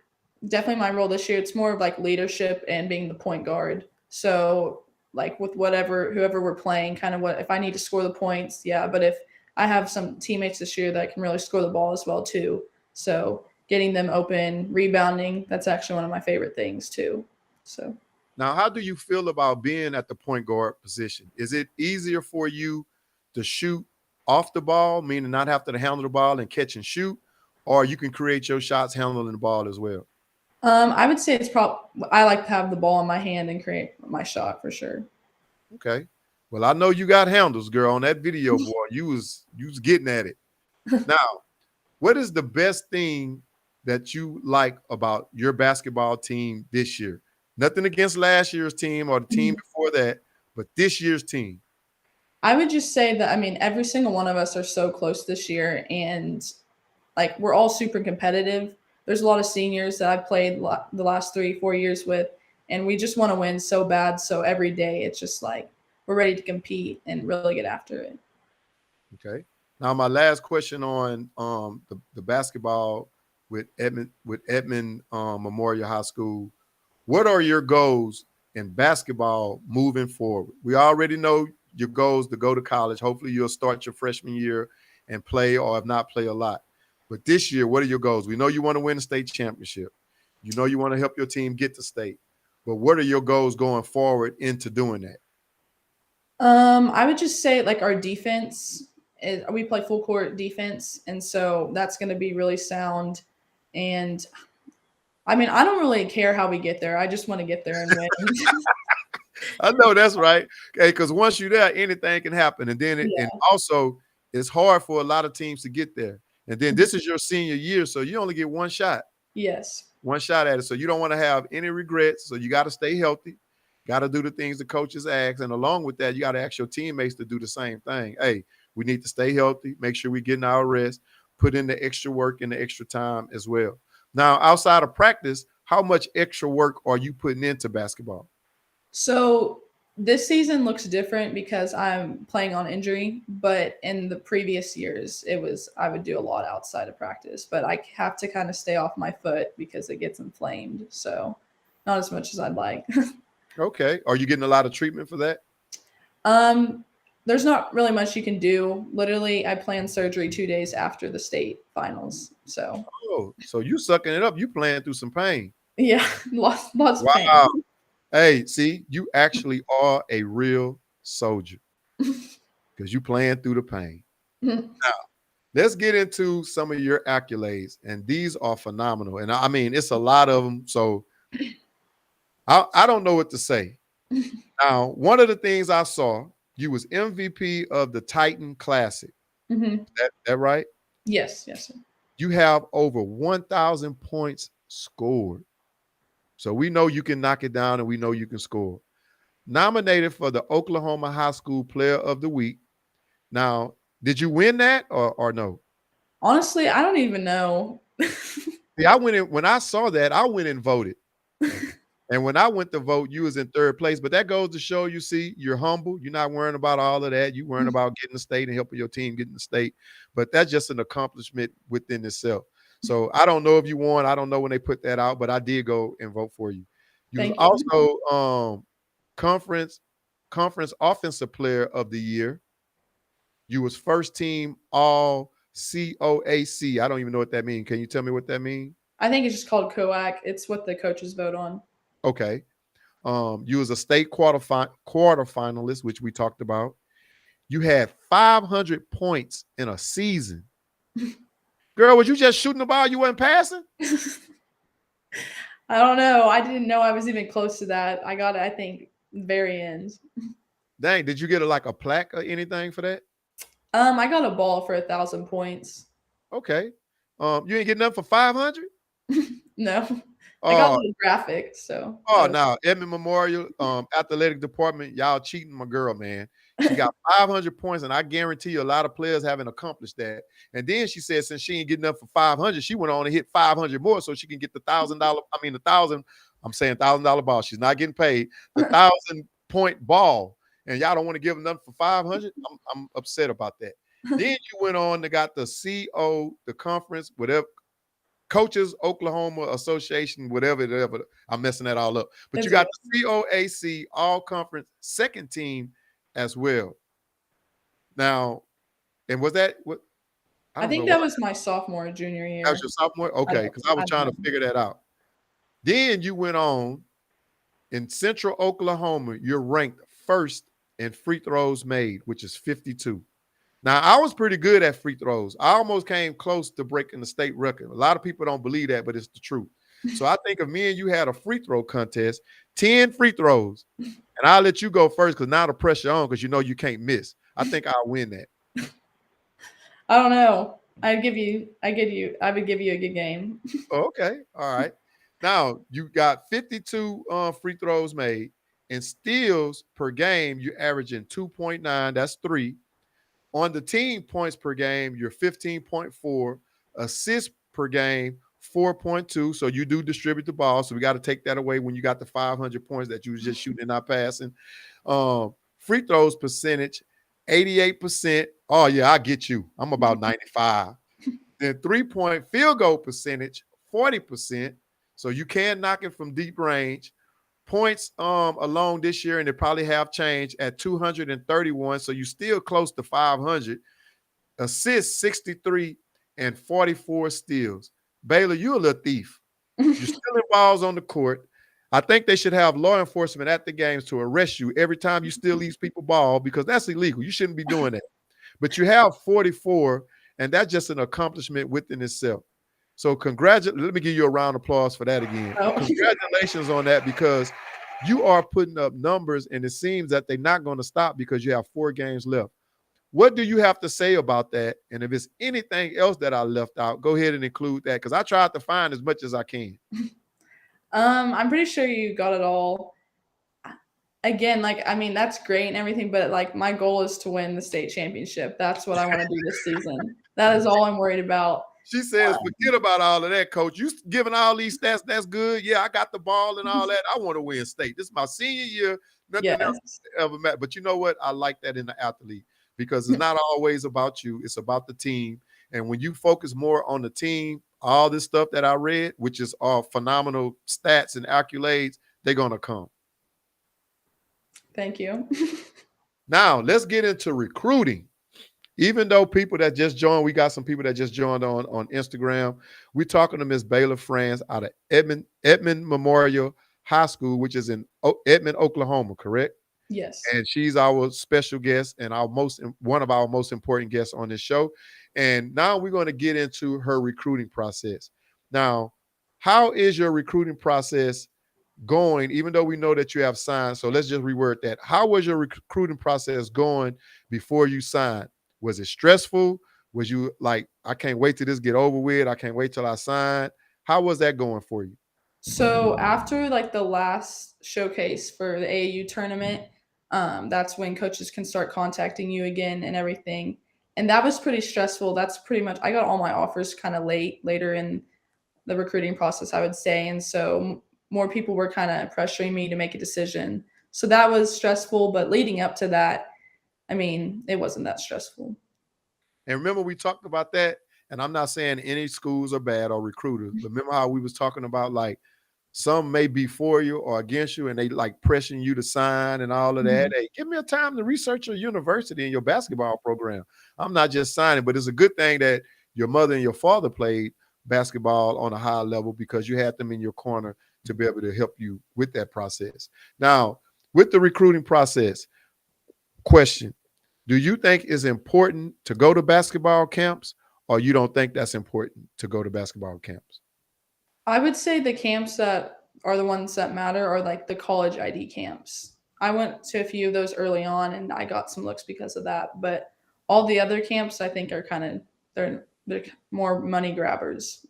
definitely my role this year, it's more of like leadership and being the point guard. So like with whoever we're playing, kind of what if I need to score the points, yeah. But if I have some teammates this year that can really score the ball as well too. So getting them open, rebounding, that's actually one of my favorite things too. So now, how do you feel about being at the point guard position? Is it easier for you to shoot off the ball, meaning not have to handle the ball and catch and shoot, or you can create your shots handling the ball as well? I would say it's I like to have the ball in my hand and create my shot for sure. Okay. Well, I know you got handles, girl. On that video, boy, you was getting at it. Now, what is the best thing that you like about your basketball team this year? Nothing against last year's team or the team before that, but this year's team. I would just say that, I mean, every single one of us are so close this year, and like we're all super competitive. There's a lot of seniors that I've played the last 3-4 years with, and we just want to win so bad. So every day it's just like we're ready to compete and really get after it. Okay. Now my last question on the basketball with Edmond Memorial High School. What are your goals in basketball moving forward? We already know your goals to go to college. Hopefully you'll start your freshman year and play, or if not, play a lot. But this year, what are your goals? We know you want to win a state championship. You know you want to help your team get to state. But what are your goals going forward into doing that? I would just say like our defense, we play full court defense. And so that's going to be really sound. And I mean, I don't really care how we get there. I just want to get there and win. I know that's right. Okay, because once you're there, anything can happen. And then and also it's hard for a lot of teams to get there. And then this is your senior year, so you only get one shot. Yes. One shot at it. So you don't want to have any regrets. So you got to stay healthy. Got to do the things the coaches ask. And along with that, you got to ask your teammates to do the same thing. Hey, we need to stay healthy, make sure we're getting our rest, put in the extra work and the extra time as well. Now, outside of practice, how much extra work are you putting into basketball? So this season looks different because I'm playing on injury, but in the previous years, I would do a lot outside of practice, but I have to kind of stay off my foot because it gets inflamed. So not as much as I'd like. Okay. Are you getting a lot of treatment for that? There's not really much you can do. Literally, I planned surgery 2 days after the state finals. So so you sucking it up. You playing through some pain. Yeah, lots of pain. Hey, see, you actually are a real soldier because you playing through the pain. Now, let's get into some of your accolades, and these are phenomenal. And I mean, it's a lot of them. So I don't know what to say. Now, one of the things I saw, you was MVP of the Titan Classic. That right? Yes, yes, sir. You have over 1,000 points scored. So we know you can knock it down and we know you can score. Nominated for the Oklahoma High School Player of the Week. Now, did you win that or no? Honestly, I don't even know. See, I went in, when I saw that, I went and voted. And when I went to vote, you was in third place. But that goes to show, you see, you're humble. You're not worrying about all of that. You're worrying about getting the state and helping your team get in the state. But that's just an accomplishment within itself. So I don't know if you won. I don't know when they put that out, but I did go and vote for you. You was also conference offensive player of the year. You was first team all COAC. I don't even know what that means. Can you tell me what that means? I think it's just called COAC. It's what the coaches vote on. Okay. You was a state quarterfinalist, which we talked about. You had 500 points in a season. Girl, was you just shooting the ball? You wasn't passing? I don't know. I didn't know I was even close to that. I got it, I think, very end. Dang, did you get a plaque or anything for that? I got a ball for 1,000 points. Okay. You ain't getting nothing for 500? No. I got a little graphic, so. Oh, now Edmond Memorial athletic department, y'all cheating my girl, man. She got 500 points, and I guarantee you a lot of players haven't accomplished that. And then she said since she ain't getting up for 500, she went on and hit 500 more so she can get the $1,000. I mean, I'm saying $1,000 ball. She's not getting paid. The 1,000-point ball, and y'all don't want to give them nothing for 500. I'm upset about that. Then you went on and got the the conference, whatever. Coaches Oklahoma Association, whatever. I'm messing that all up. But you got the COAC all conference second team as well. Now, and was that what? I think that was my sophomore, junior year. That was your sophomore? Okay, because I was trying to figure that out. Then you went on in Central Oklahoma. You're ranked first in free throws made, which is 52. Now, I was pretty good at free throws. I almost came close to breaking the state record. A lot of people don't believe that, but it's the truth. So I think if me and you had a free throw contest, 10 free throws, and I'll let you go first because now the pressure on because you know you can't miss. I think I'll win that. I don't know. I would give you a good game. Okay. All right. Now, you got 52 free throws made, and steals per game, you're averaging 2.9. That's 3. On the team points per game, you're 15.4. Assists per game, 4.2. So you do distribute the ball. So we got to take that away when you got the 500 points that you was just shooting and not passing. Free throws percentage, 88%. Oh, yeah, I get you. I'm about 95. Then 3-point field goal percentage, 40%. So you can knock it from deep range. Points alone this year, and they probably have changed at 231. So you're still close to 500. Assists 63 and 44 steals. Baylor, you're a little thief. You're stealing balls on the court. I think they should have law enforcement at the games to arrest you every time you steal these people ball because that's illegal. You shouldn't be doing that. But you have 44, and that's just an accomplishment within itself. So let me give you a round of applause for that again. Oh. Congratulations on that because you are putting up numbers, and it seems that they're not going to stop because you have 4 games left. What do you have to say about that? And if it's anything else that I left out, go ahead and include that because I tried to find as much as I can. I'm pretty sure you got it all. Again, that's great and everything, but my goal is to win the state championship. That's what I want to do this season. That is all I'm worried about. She says, forget about all of that, coach. You giving all these stats, that's good. Yeah, I got the ball and all that. I want to win state. This is my senior year. Nothing else ever matters. But you know what? I like that in the athlete because it's not always about you. It's about the team. And when you focus more on the team, all this stuff that I read, which is all phenomenal stats and accolades, they're going to come. Thank you. Now, let's get into recruiting. Even though people that just joined, we got some people that just joined on Instagram. We're talking to Miss Baylor Franz out of Edmond Memorial High School, which is in Edmond, Oklahoma, correct? Yes. And she's our special guest and one of our most important guests on this show. And now we're going to get into her recruiting process. Now, how is your recruiting process going, even though we know that you have signed? So let's just reword that. How was your recruiting process going before you signed? Was it stressful? Was you like, I can't wait till this get over with. I can't wait till I sign. How was that going for you? So after the last showcase for the AAU tournament, that's when coaches can start contacting you again and everything. And that was pretty stressful. That's pretty much, I got all my offers kind of later in the recruiting process, I would say. And so more people were kind of pressuring me to make a decision. So that was stressful, but leading up to that, it wasn't that stressful. And remember, we talked about that, and I'm not saying any schools are bad or recruiters, but remember how we was talking about Some may be for you or against you, and they like pressing you to sign and all of that. Hey, give me a time to research your university and your basketball program. I'm not just signing, but it's a good thing that your mother and your father played basketball on a high level because you had them in your corner to be able to help you with that process. Now, with the recruiting process, question, do you think it's important to go to basketball camps, or you don't think that's important to go to basketball camps? I would say the camps that are the ones that matter are like the college ID camps. I went to a few of those early on and I got some looks because of that. But all the other camps I think are kind of they're more money grabbers.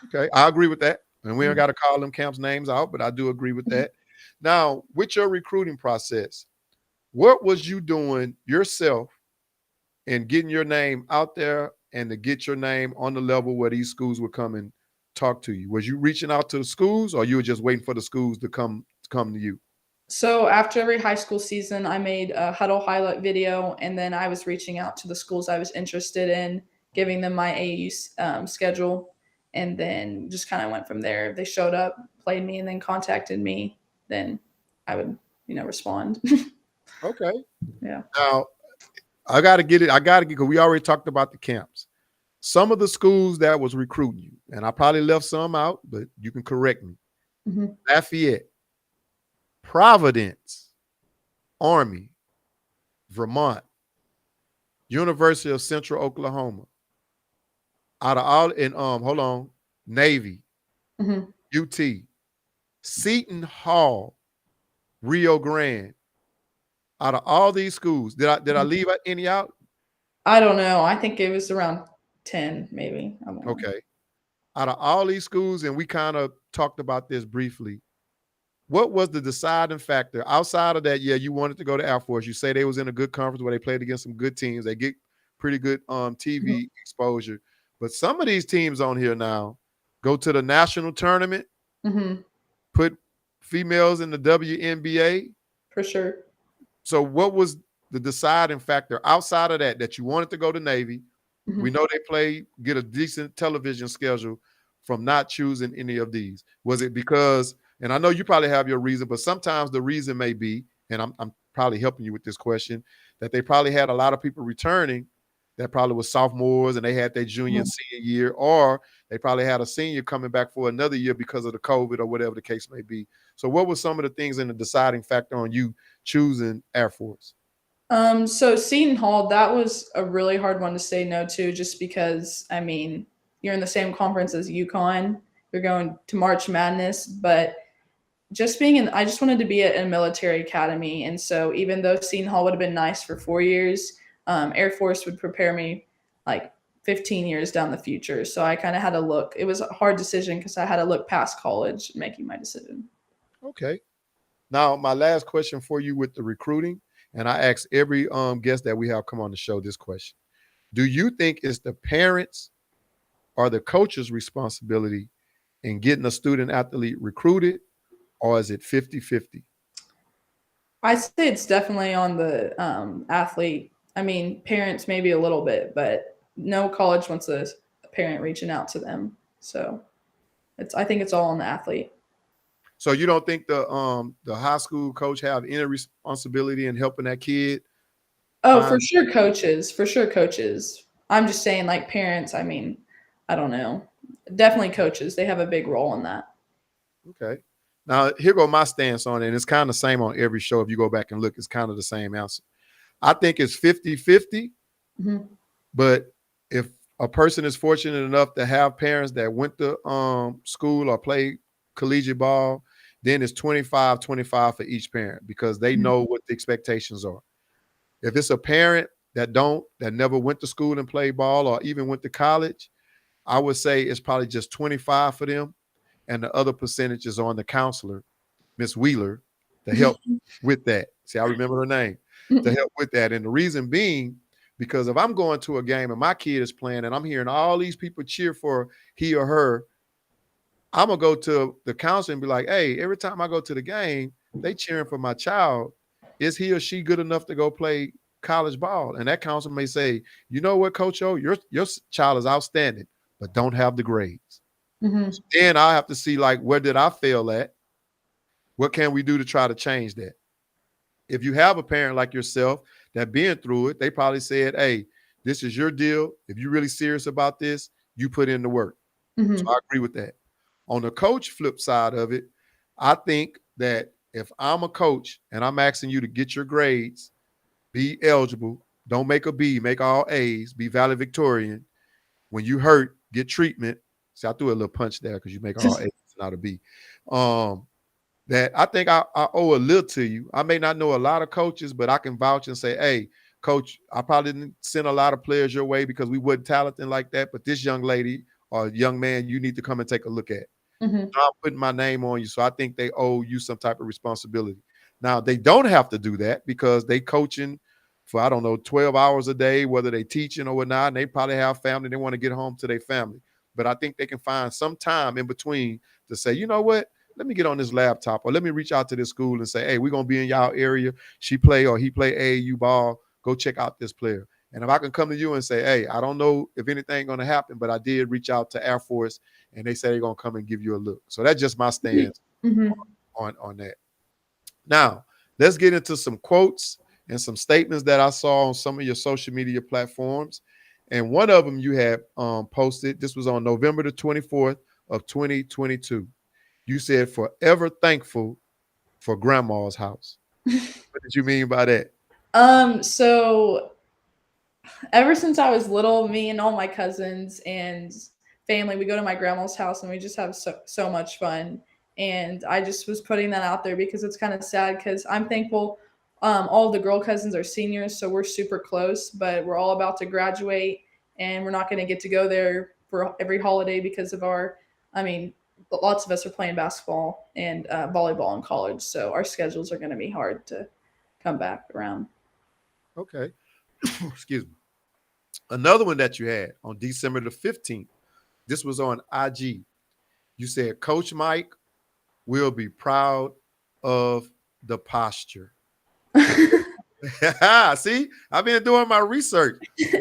Okay, I agree with that. And we don't got to call them camps names out, but I do agree with that. Now, with your recruiting process, what was you doing yourself in getting your name out there and to get your name on the level where these schools would come and talk to you? Was you reaching out to the schools, or you were just waiting for the schools to come to you? So after every high school season, I made a huddle highlight video, and then I was reaching out to the schools I was interested in, giving them my AAU schedule, and then just kind of went from there. If they showed up, played me, and then contacted me, then I would, respond. Okay. Yeah. Now, I got to get it. Because we already talked about the camps. Some of the schools that was recruiting you, and I probably left some out, but you can correct me. Lafayette, Providence, Army, Vermont, University of Central Oklahoma. Out of all, and Navy, UT, Seton Hall, Rio Grande. Out of all these schools, did I leave any out? I don't know. I think it was around 10, maybe. I don't know. Okay. Out of all these schools, and we kind of talked about this briefly, what was the deciding factor outside of that? Yeah, you wanted to go to Air Force. You say they was in a good conference where they played against some good teams. They get pretty good TV exposure. But some of these teams on here now go to the national tournament, put females in the WNBA. For sure. So what was the deciding factor outside of that you wanted to go to Navy? We know they get a decent television schedule from not choosing any of these. Was it because, and I know you probably have your reason, but sometimes the reason may be, and I'm probably helping you with this question, that they probably had a lot of people returning that probably was sophomores and they had their junior and senior year, or they probably had a senior coming back for another year because of the COVID or whatever the case may be. So what were some of the things in the deciding factor on you choosing Air Force? So Seton Hall, that was a really hard one to say no to, just because, I mean, you're in the same conference as UConn, you're going to March Madness, but I just wanted to be at a military academy. And so even though Seton Hall would have been nice for 4 years, Air Force would prepare me like 15 years down the future. So I kind of had to look. It was a hard decision because I had to look past college making my decision. Okay. Now, my last question for you with the recruiting, and I ask every guest that we have come on the show this question. Do you think it's the parents or the coach's responsibility in getting a student athlete recruited, or is it 50-50? I say it's definitely on the athlete. I mean, parents maybe a little bit, but no college wants a parent reaching out to them. So I think it's all on the athlete. So you don't think the high school coach have any responsibility in helping that kid? Oh, for sure, coaches. For sure, coaches. I'm just saying, like, parents, I mean, I don't know. Definitely coaches. They have a big role in that. Okay. Now, here go my stance on it. And it's kind of the same on every show. If you go back and look, it's kind of the same answer. I think it's 50-50. But if a person is fortunate enough to have parents that went to school or played collegiate ball, then it's 25-25 for each parent because they know what the expectations are. If it's a parent that never went to school and played ball or even went to college, I would say it's probably just 25 for them. And the other percentage is on the counselor, Miss Wheeler, to help with that. See, I remember her name, to help with that. And the reason being, because if I'm going to a game and my kid is playing and I'm hearing all these people cheer for he or her, I'm going to go to the counselor and be like, hey, every time I go to the game, they cheering for my child. Is he or she good enough to go play college ball? And that counselor may say, you know what, Coach O, your child is outstanding, but don't have the grades. Then I'll have to see, like, where did I fail at? What can we do to try to change that? If you have a parent like yourself that been through it, they probably said, hey, this is your deal. If you're really serious about this, you put in the work. So I agree with that. On the coach flip side of it, I think that if I'm a coach and I'm asking you to get your grades, be eligible, don't make a B, make all A's, be valedictorian. When you hurt, get treatment. See, I threw a little punch there because you make all A's, not a B. That I think I owe a little to you. I may not know a lot of coaches, but I can vouch and say, hey, coach, I probably didn't send a lot of players your way because we wasn't talented like that. But this young lady or young man, you need to come and take a look at. I'm putting my name on you. So I think they owe you some type of responsibility. Now, they don't have to do that because they coaching for, I don't know, 12 hours a day, whether they teaching or whatnot, and they probably have family. They want to get home to their family. But I think they can find some time in between to say, you know what? Let me get on this laptop, or let me reach out to this school and say, hey, we're going to be in y'all area. She play or he play AAU ball. Go check out this player. And if I can come to you and say, hey, I don't know if anything going to happen, but I did reach out to Air Force and they say they're going to come and give you a look. So that's just my stance on that. Now, let's get into some quotes and some statements that I saw on some of your social media platforms. And one of them you had posted. This was on November the 24th of 2022. You said, forever thankful for grandma's house. What did you mean by that? So ever since I was little, me and all my cousins and family, we go to my grandma's house and we just have so much fun. And I just was putting that out there because it's kind of sad because I'm thankful. All of the girl cousins are seniors, so we're super close, but we're all about to graduate and we're not going to get to go there for every holiday because of lots of us are playing basketball and volleyball in college. So our schedules are going to be hard to come back around. Okay. Excuse me. Another one that you had on December the 15th, this was on IG. You said, Coach Mike will be proud of the posture. See, I've been doing my research.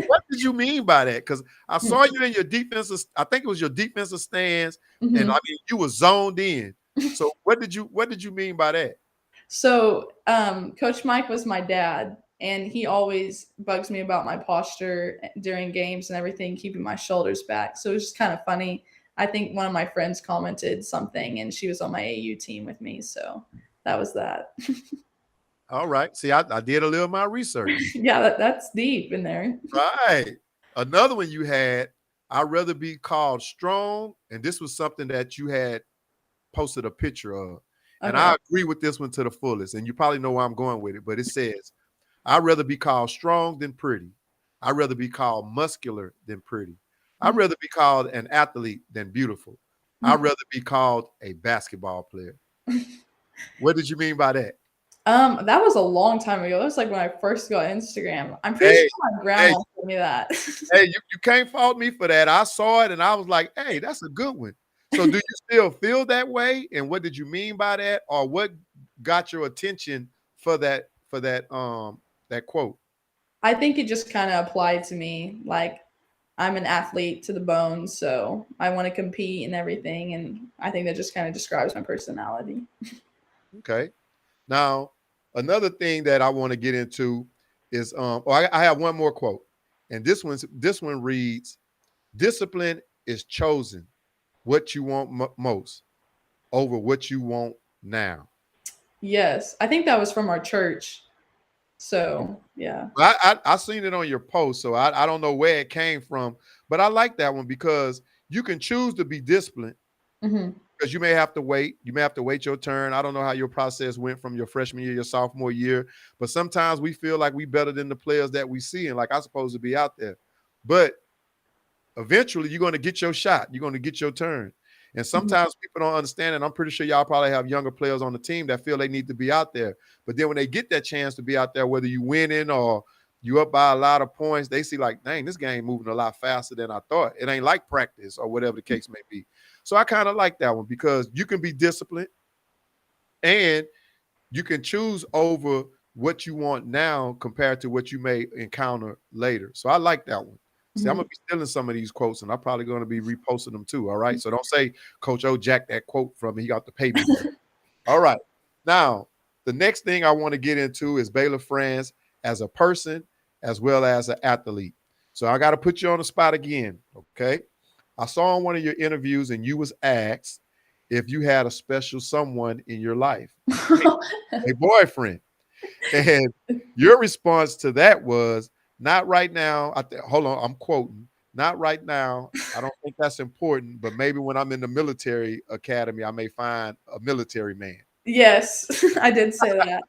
What did you mean by that? Because I saw you in your defensive, I think it was your defensive stance, and I mean you were zoned in. So what did you mean by that? So Coach Mike was my dad, and he always bugs me about my posture during games and everything, keeping my shoulders back. So it was just kind of funny. I think one of my friends commented something, and she was on my AU team with me. So that was that. All right. See, I did a little of my research. Yeah, that's deep in there. Right. Another one you had, I'd rather be called strong. And this was something that you had posted a picture of. And I agree with this one to the fullest. And you probably know where I'm going with it. But it says, I'd rather be called strong than pretty. I'd rather be called muscular than pretty. I'd rather be called an athlete than beautiful. I'd rather be called a basketball player. What did you mean by that? That was a long time ago. That was like when I first got Instagram. I'm pretty sure my grandma told me that. Hey, you can't fault me for that. I saw it and I was like, hey, that's a good one. So do you still feel that way? And what did you mean by that? Or what got your attention for that quote? I think it just kind of applied to me. Like, I'm an athlete to the bone, so I want to compete and everything. And I think that just kind of describes my personality. Okay. Now, another thing that I want to get into is, I have one more quote. And this one reads, discipline is chosen what you want most over what you want now. Yes. I think that was from our church. So, yeah. I seen it on your post, so I don't know where it came from, but I like that one because you can choose to be disciplined because you may have to wait. You may have to wait your turn. I don't know how your process went from your freshman year, your sophomore year, but sometimes we feel like we better than the players that we see and like I'm supposed to be out there. But eventually you're going to get your shot. You're going to get your turn. And sometimes people don't understand, and I'm pretty sure y'all probably have younger players on the team that feel they need to be out there. But then when they get that chance to be out there, whether you winning or you up by a lot of points, they see like, dang, this game moving a lot faster than I thought. It ain't like practice or whatever the case may be. So I kind of like that one because you can be disciplined and you can choose over what you want now compared to what you may encounter later. So I like that one. See, I'm going to be stealing some of these quotes, and I'm probably going to be reposting them too, all right? So don't say, Coach O jacked that quote from me. He got to pay me. All right. Now, the next thing I want to get into is Baylor Franz as a person as well as an athlete. So I got to put you on the spot again, okay? I saw in one of your interviews and you was asked if you had a special someone in your life, a boyfriend. And your response to that was, not right now. Hold on, I'm quoting. Not right now. I don't think that's important, but maybe when I'm in the military academy, I may find a military man. Yes, I did say that.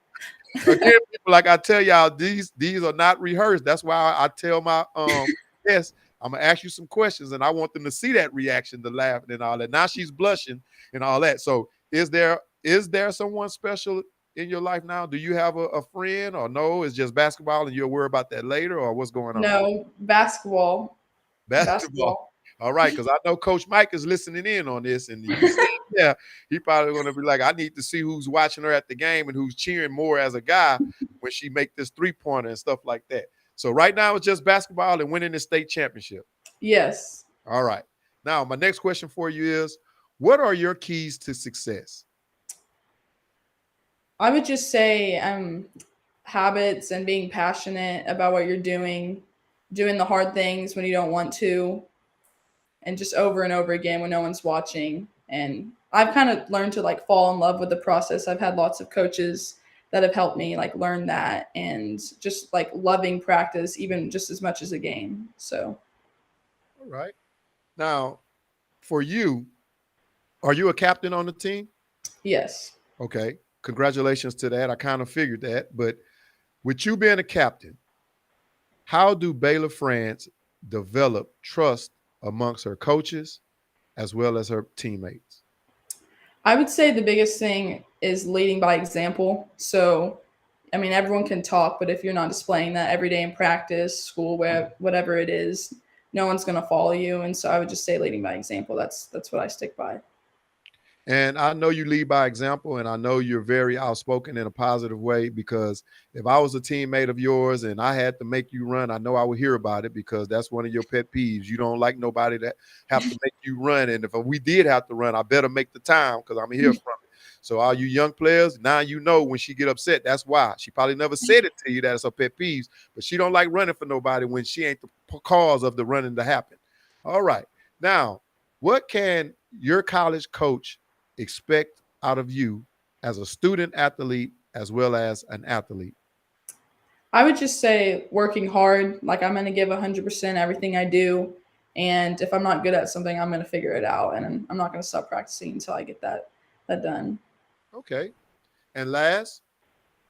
Again, people, like I tell y'all, these are not rehearsed. That's why I tell my yes, I'm gonna ask you some questions, and I want them to see that reaction, the laughing and all that. Now she's blushing and all that. So is there someone special in your life now? Do you have a friend, or no? It's just basketball, and you'll worry about that later, or what's going on? No, basketball. Basketball. All right, because I know Coach Mike is listening in on this, and yeah, he probably going to be like, I need to see who's watching her at the game and who's cheering more as a guy when she make this 3-pointer and stuff like that. So right now it's just basketball and winning the state championship. Yes. All right. Now my next question for you is, what are your keys to success? I would just say habits and being passionate about what you're doing the hard things when you don't want to, and just over and over again when no one's watching. And I've kind of learned to like fall in love with the process. I've had lots of coaches that have helped me like learn that, and just like loving practice even just as much as a game. So all right. Now, for you, are you a captain on the team? Yes. Okay. Congratulations to that. I kind of figured that. But with you being a captain, how do Baylor Franz develop trust amongst her coaches as well as her teammates? I would say the biggest thing is leading by example. So, I mean, everyone can talk, but if you're not displaying that every day in practice, school, whatever it is, no one's going to follow you. And so I would just say leading by example. That's what I stick by. And I know you lead by example, and I know you're very outspoken in a positive way, because if I was a teammate of yours and I had to make you run, I know I would hear about it, because that's one of your pet peeves. You don't like nobody that have to make you run. And if we did have to run, I better make the time, because I'm here from it. So all you young players, now you know when she get upset, that's why. She probably never said it to you that it's her pet peeves, but she don't like running for nobody when she ain't the cause of the running to happen. All right. Now, what can your college coach expect out of you as a student athlete as well as an athlete? I would just say working hard. Like, I'm going to give 100% everything I do. And if I'm not good at something, I'm going to figure it out. And I'm not going to stop practicing until I get that done. Okay. And last,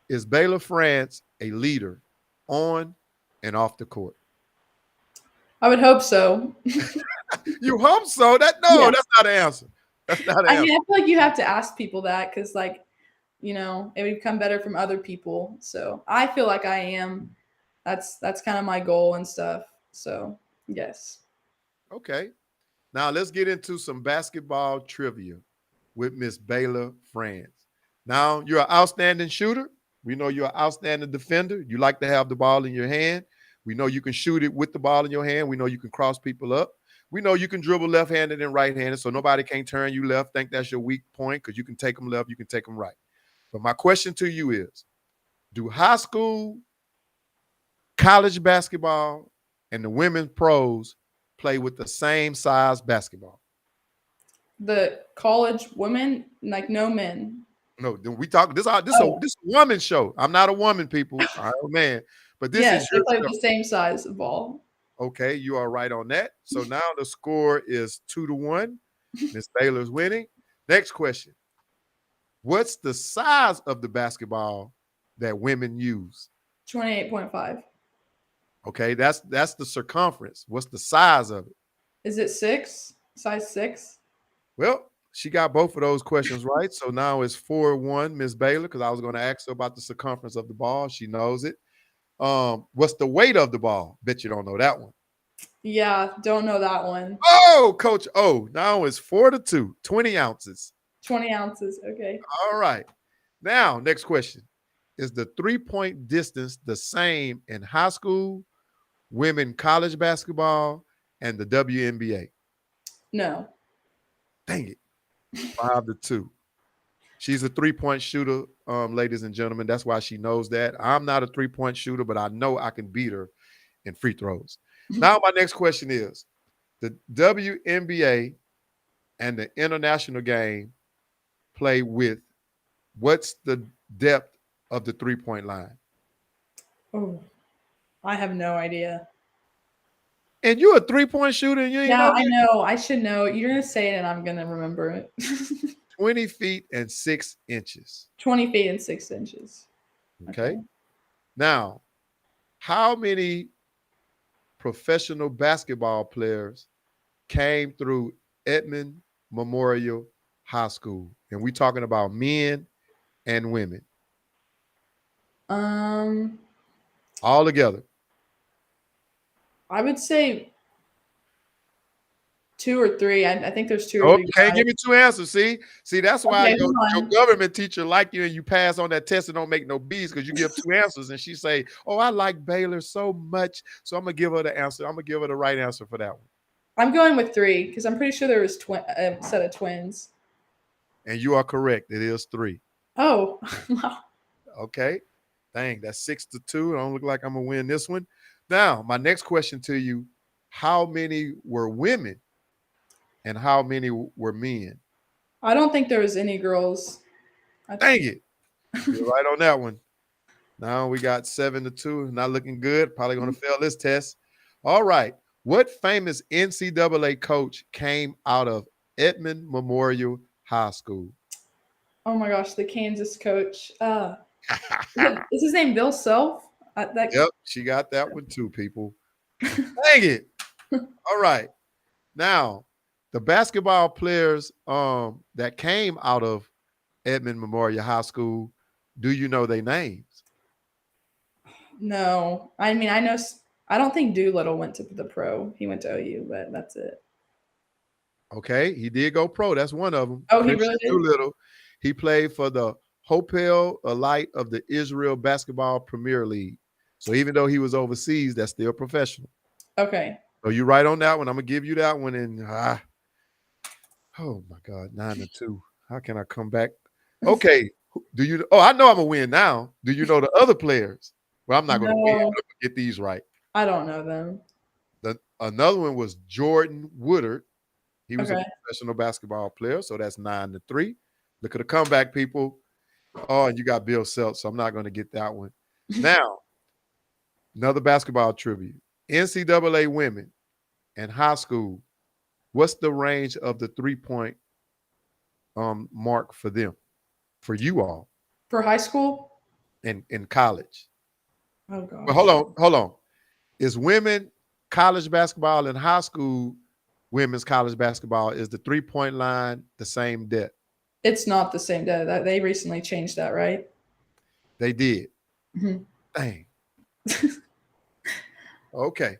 is Baylor Franz a leader on and off the court? I would hope so. You hope so? Yes. That's not an answer. That's not an answer. I mean, I feel like you have to ask people that, because, like, you know, it would become better from other people. So I feel like I am. That's kind of my goal and stuff. So yes. Okay. Now let's get into some basketball trivia with Miss Baylor Franz. Now, you're an outstanding shooter. We know you're an outstanding defender. You like to have the ball in your hand. We know you can shoot it with the ball in your hand. We know you can cross people up. We know you can dribble left-handed and right-handed, so nobody can turn you left. Think that's your weak point, because you can take them left, you can take them right. But my question to you is, do high school, college basketball, and the women's pros play with the same size basketball? The college women, like, no men. No, we talk. This a woman show. I'm not a woman, people. I'm a man. But this is they your play show. with the same size of ball. Okay, you are right on that. So now the score is 2-1. Miss Baylor's winning. Next question. What's the size of the basketball that women use? 28.5. Okay, that's the circumference. What's the size of it? Is it 6? Size 6? Well, she got both of those questions right. So now it's 4-1, Miss Baylor, because I was going to ask her about the circumference of the ball. She knows it. What's the weight of the ball? Bet you don't know that one. Yeah, don't know that one. Oh, Coach O. Now it's 4-2, 20 ounces. 20 ounces. Okay. All right. Now, next question. Is the 3-point distance the same in high school women college basketball, and the WNBA? No. Dang it. 5-2. She's a three-point shooter, ladies and gentlemen. That's why she knows that. I'm not a three-point shooter, but I know I can beat her in free throws. Now, my next question is, the WNBA and the international game play with, what's the depth of the three-point line? Oh, I have no idea. And you're a three-point shooter and you ain't Yeah, know I that? know. I should know. You're going to say it and I'm going to remember it. 20 feet and 6 inches. 20 feet and 6 inches. Okay. Now, how many professional basketball players came through Edmond Memorial High School? And we're talking about men and women. All together. I would say 2 or 3. I think there's 2 or 3. Okay, give me 2 answers. See, that's why Okay, your government teacher like you and you pass on that test and don't make no B's because you give 2 answers and she say, "Oh, I like Baylor so much, so I'm gonna give her the answer. I'm gonna give her the right answer for that one." I'm going with 3 because I'm pretty sure there was a set of twins. And you are correct. It is 3. Oh, wow. Okay. Dang, that's 6-2. I don't look like I'm gonna win this one. Now, my next question to you: how many were women and how many were men? I don't think there was any girls. Dang it. You're right on that one. Now we got 7-2. Not looking good. Probably going to fail this test. All right. What famous NCAA coach came out of Edmond Memorial High School? Oh my gosh, the Kansas coach. Is his name Bill Self? Yep, she got that one too, people. Dang it. All right. Now, the basketball players that came out of Edmond Memorial High School, do you know their names? No. I mean, I don't think Doolittle went to the pro. He went to OU, but that's it. Okay, he did go pro. That's one of them. Oh, he really did? Doolittle. He played for the Hopel Elite of the Israel Basketball Premier League. So even though he was overseas, that's still professional. Okay. So you're right on that one. I'm gonna give you that one. And oh my God, 9-2. How can I come back? Okay. Do you? Oh, I know I'm gonna win now. Do you know the other players? Well, I'm not gonna win. I'm gonna get these right. I don't know them. Another one was Jordan Woodard. He was Okay. a professional basketball player, so that's 9-3. Look at the comeback, people. Oh, and you got Bill Self, so I'm not going to get that one. Now, another basketball trivia. NCAA women and high school, what's the range of the three-point mark for them, for you all? For high school? In college. Oh, gosh. Well, hold on. Is women college basketball and high school women's college basketball, is the three-point line the same depth? It's not the same depth. They recently changed that, right? They did. Mm-hmm. Dang. Okay.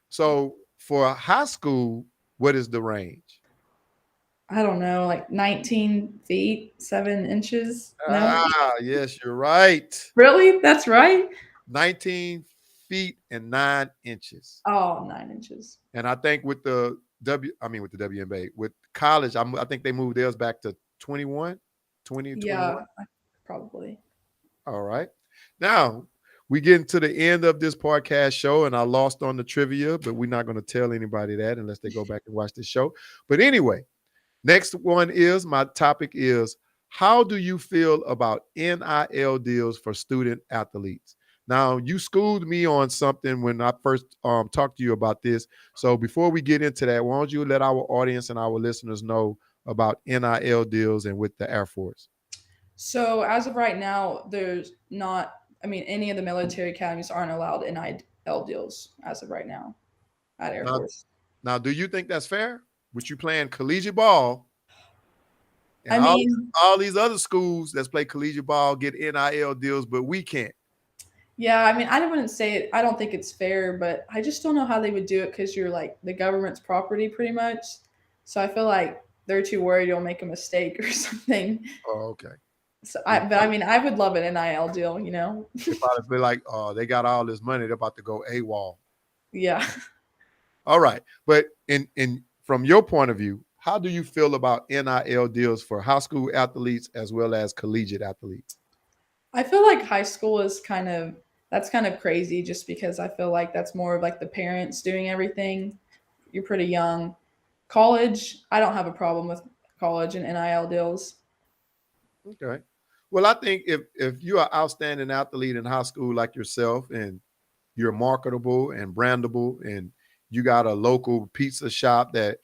So for high school, what is the range? I don't know, like 19 feet, 7 inches. No? Yes, you're right. Really? That's right? 19 feet and 9 inches. Oh, 9 inches. And I think with the WNBA, with college, I think they moved theirs back to 21, 20, yeah, 21. Probably. All right. Now, we getting to the end of this podcast show, and I lost on the trivia, but we're not going to tell anybody that unless they go back and watch the show. But anyway, next one is, my topic is, how do you feel about NIL deals for student athletes? Now, you schooled me on something when I first talked to you about this. So before we get into that, why don't you let our audience and our listeners know about NIL deals and with the Air Force? So as of right now, there's not, any of the military academies aren't allowed NIL deals as of right now at Air Force. Now, do you think that's fair? With you playing collegiate ball, and all these other schools that play collegiate ball get NIL deals, but we can't. Yeah, I wouldn't say it. I don't think it's fair, but I just don't know how they would do it because you're like the government's property pretty much. So I feel like they're too worried you'll make a mistake or something. Oh, okay. So I would love an NIL deal, They probably be like, oh, they got all this money, they're about to go AWOL. Yeah. All right. But in from your point of view, how do you feel about NIL deals for high school athletes as well as collegiate athletes? I feel like high school is that's kind of crazy just because I feel like that's more of like the parents doing everything. You're pretty young. College, I don't have a problem with college and NIL deals. Okay. Well, I think if you're an outstanding athlete in high school like yourself, and you're marketable and brandable, and you got a local pizza shop that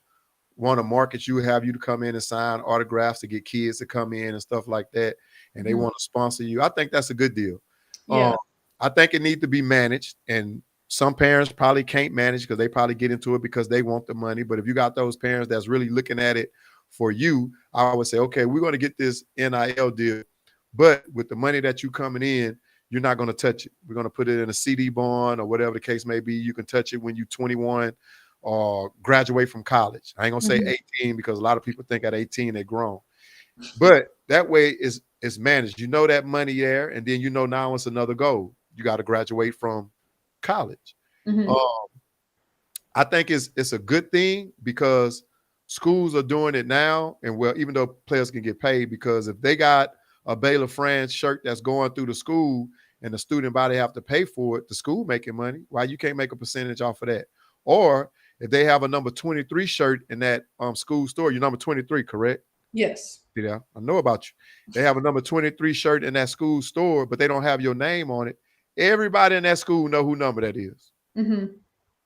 want to market you, have you to come in and sign autographs to get kids to come in and stuff like that, and they Mhm. want to sponsor you, I think that's a good deal. Yeah. I think it needs to be managed, and some parents probably can't manage because they probably get into it because they want the money. But if you got those parents that's really looking at it for you, I would say, okay, we're going to get this NIL deal, but with the money that you coming in, you're not going to touch it. We're going to put it in a CD bond or whatever the case may be. You can touch it when you're 21 or graduate from college. I ain't going to say Mhm. 18 because a lot of people think at 18 they're grown. But that way is managed. You know that money there, and then you know now it's another goal. You got to graduate from college. Mhm. Um, I think it's a good thing because schools are doing it now, and well, even though players can get paid, because if they got a Baylor Franz shirt that's going through the school and the student body have to pay for it, the school making money. Why you can't make a percentage off of that? Or if they have a number 23 shirt in that school store, you're number 23, correct? Yes. Yeah, I know about you. They have a number 23 shirt in that school store, but they don't have your name on it. Everybody in that school know who number that is. Mhm.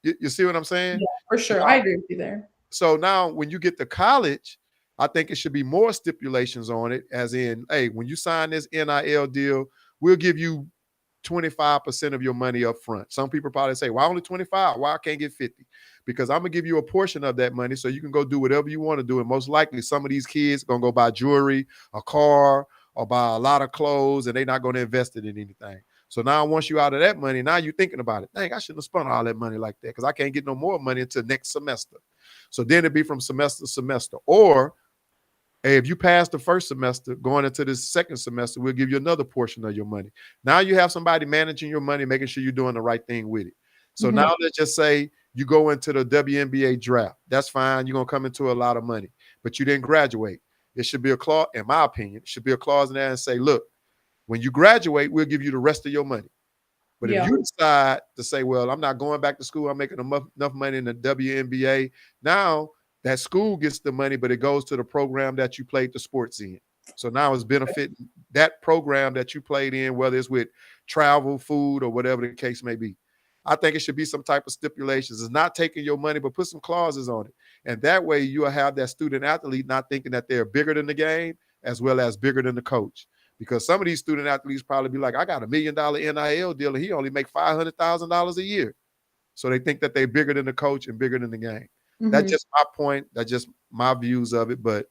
You see what I'm saying? Yeah, for sure. I Now, agree with you there. so now when you get to college, I think it should be more stipulations on it, as in, hey, when you sign this NIL deal, we'll give you 25% of your money up front. Some people probably say, why only 25? Why I can't get 50? Because I'm gonna give you a portion of that money so you can go do whatever you want to do. And most likely some of these kids are gonna go buy jewelry, a car, or buy a lot of clothes, and they're not gonna invest it in anything. So now once you out of that money, now you're thinking about it. Dang, I shouldn't have spent all that money like that because I can't get no more money until next semester. So then it'd be from semester to semester. Or hey, if you pass the first semester, going into the second semester, we'll give you another portion of your money. Now you have somebody managing your money, making sure you're doing the right thing with it. So Mhm. now let's just say you go into the WNBA draft. That's fine. You're going to come into a lot of money, but you didn't graduate. It should be a clause, in my opinion, it should be a clause in there and say, look, when you graduate, we'll give you the rest of your money. But if Yeah. you decide to say, well, I'm not going back to school, I'm making enough money in the WNBA, now that school gets the money, but it goes to the program that you played the sports in. So now it's benefiting that program that you played in, whether it's with travel, food, or whatever the case may be. I think it should be some type of stipulations. It's not taking your money, but put some clauses on it. And that way you'll have that student athlete not thinking that they're bigger than the game as well as bigger than the coach. Because some of these student athletes probably be like, I got $1 million NIL deal and he only make $500,000 a year. So they think that they're bigger than the coach and bigger than the game. That's Mhm. just my point. That's just my views of it. But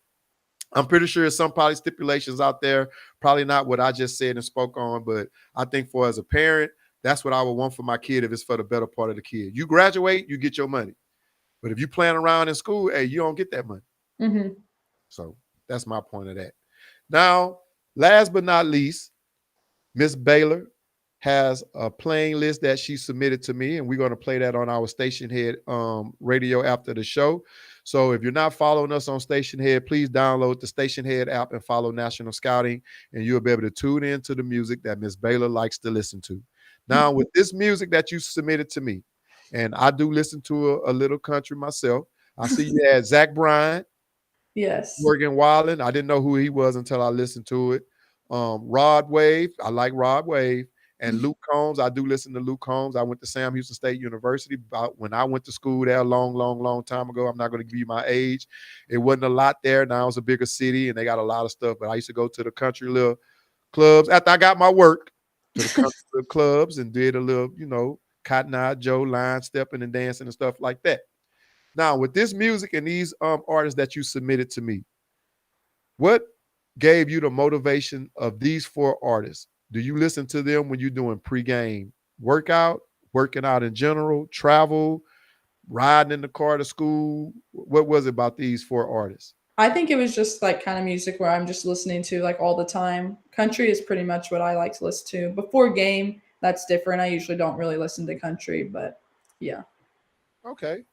I'm pretty sure there's some probably stipulations out there. Probably not what I just said and spoke on. But I think for as a parent, that's what I would want for my kid if it's for the better part of the kid. You graduate, you get your money. But if you playing around in school, hey, you don't get that money. Mhm. So that's my point of that. Now, last but not least, Miss Baylor has a playing list that she submitted to me, and we're going to play that on our Stationhead radio after the show. So if you're not following us on Stationhead, please download the Stationhead app and follow National Scouting, and you'll be able to tune into the music that Miss Baylor likes to listen to. Now, with this music that you submitted to me, and I do listen to a little country myself. I see you had Zach Bryan, Yes. Morgan Wallen. I didn't know who he was until I listened to it. Rod Wave. I like Rod Wave. And Luke Combs. I do listen to Luke Combs. I went to Sam Houston State University. When I went to school there a long, long, long time ago, I'm not going to give you my age. It wasn't a lot there. Now it's a bigger city and they got a lot of stuff. But I used to go to the country little clubs after I got my work, to the country clubs and did a little, Cotton Eye Joe line stepping and dancing and stuff like that. Now, with this music and these artists that you submitted to me, what gave you the motivation of these four artists? Do you listen to them when you're doing pregame workout, working out in general, travel, riding in the car to school? What was it about these four artists? I think it was just like kind of music where I'm just listening to like all the time. Country is pretty much what I like to listen to. Before game, that's different. I usually don't really listen to country, but yeah. Okay.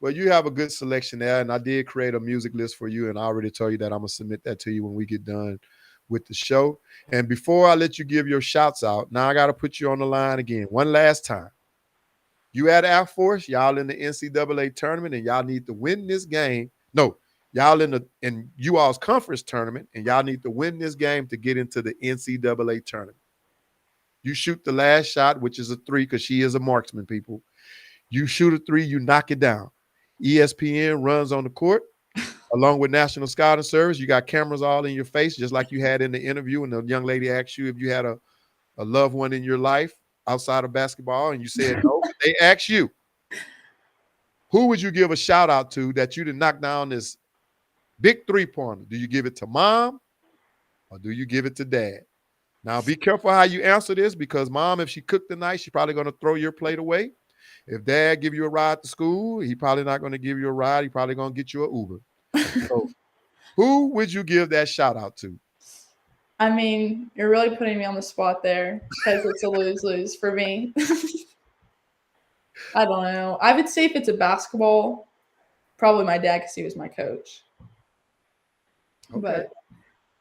Well, you have a good selection there, and I did create a music list for you, and I already told you that I'm going to submit that to you when we get done with the show. And before I let you give your shouts out, now I got to put you on the line again one last time. You at Air Force, y'all in the NCAA tournament, and y'all need to win this game. No, y'all in you all's conference tournament, and y'all need to win this game to get into the NCAA tournament. You shoot the last shot, which is a 3, because she is a marksman, people. You shoot a 3, you knock it down. ESPN runs on the court along with National Scouting Service. You got cameras all in your face, just like you had in the interview. And the young lady asked you if you had a loved one in your life outside of basketball, and you said no. But they asked you, who would you give a shout out to that you did knock down this big 3-pointer? Do you give it to mom or do you give it to dad? Now, be careful how you answer this, because mom, if she cooked tonight, she's probably going to throw your plate away. If dad give you a ride to school, he probably not going to give you a ride. He probably going to get you an Uber. So who would you give that shout out to? I mean, you're really putting me on the spot there, because it's a lose-lose for me. I don't know. I would say if it's a basketball, probably my dad, because he was my coach. Okay. But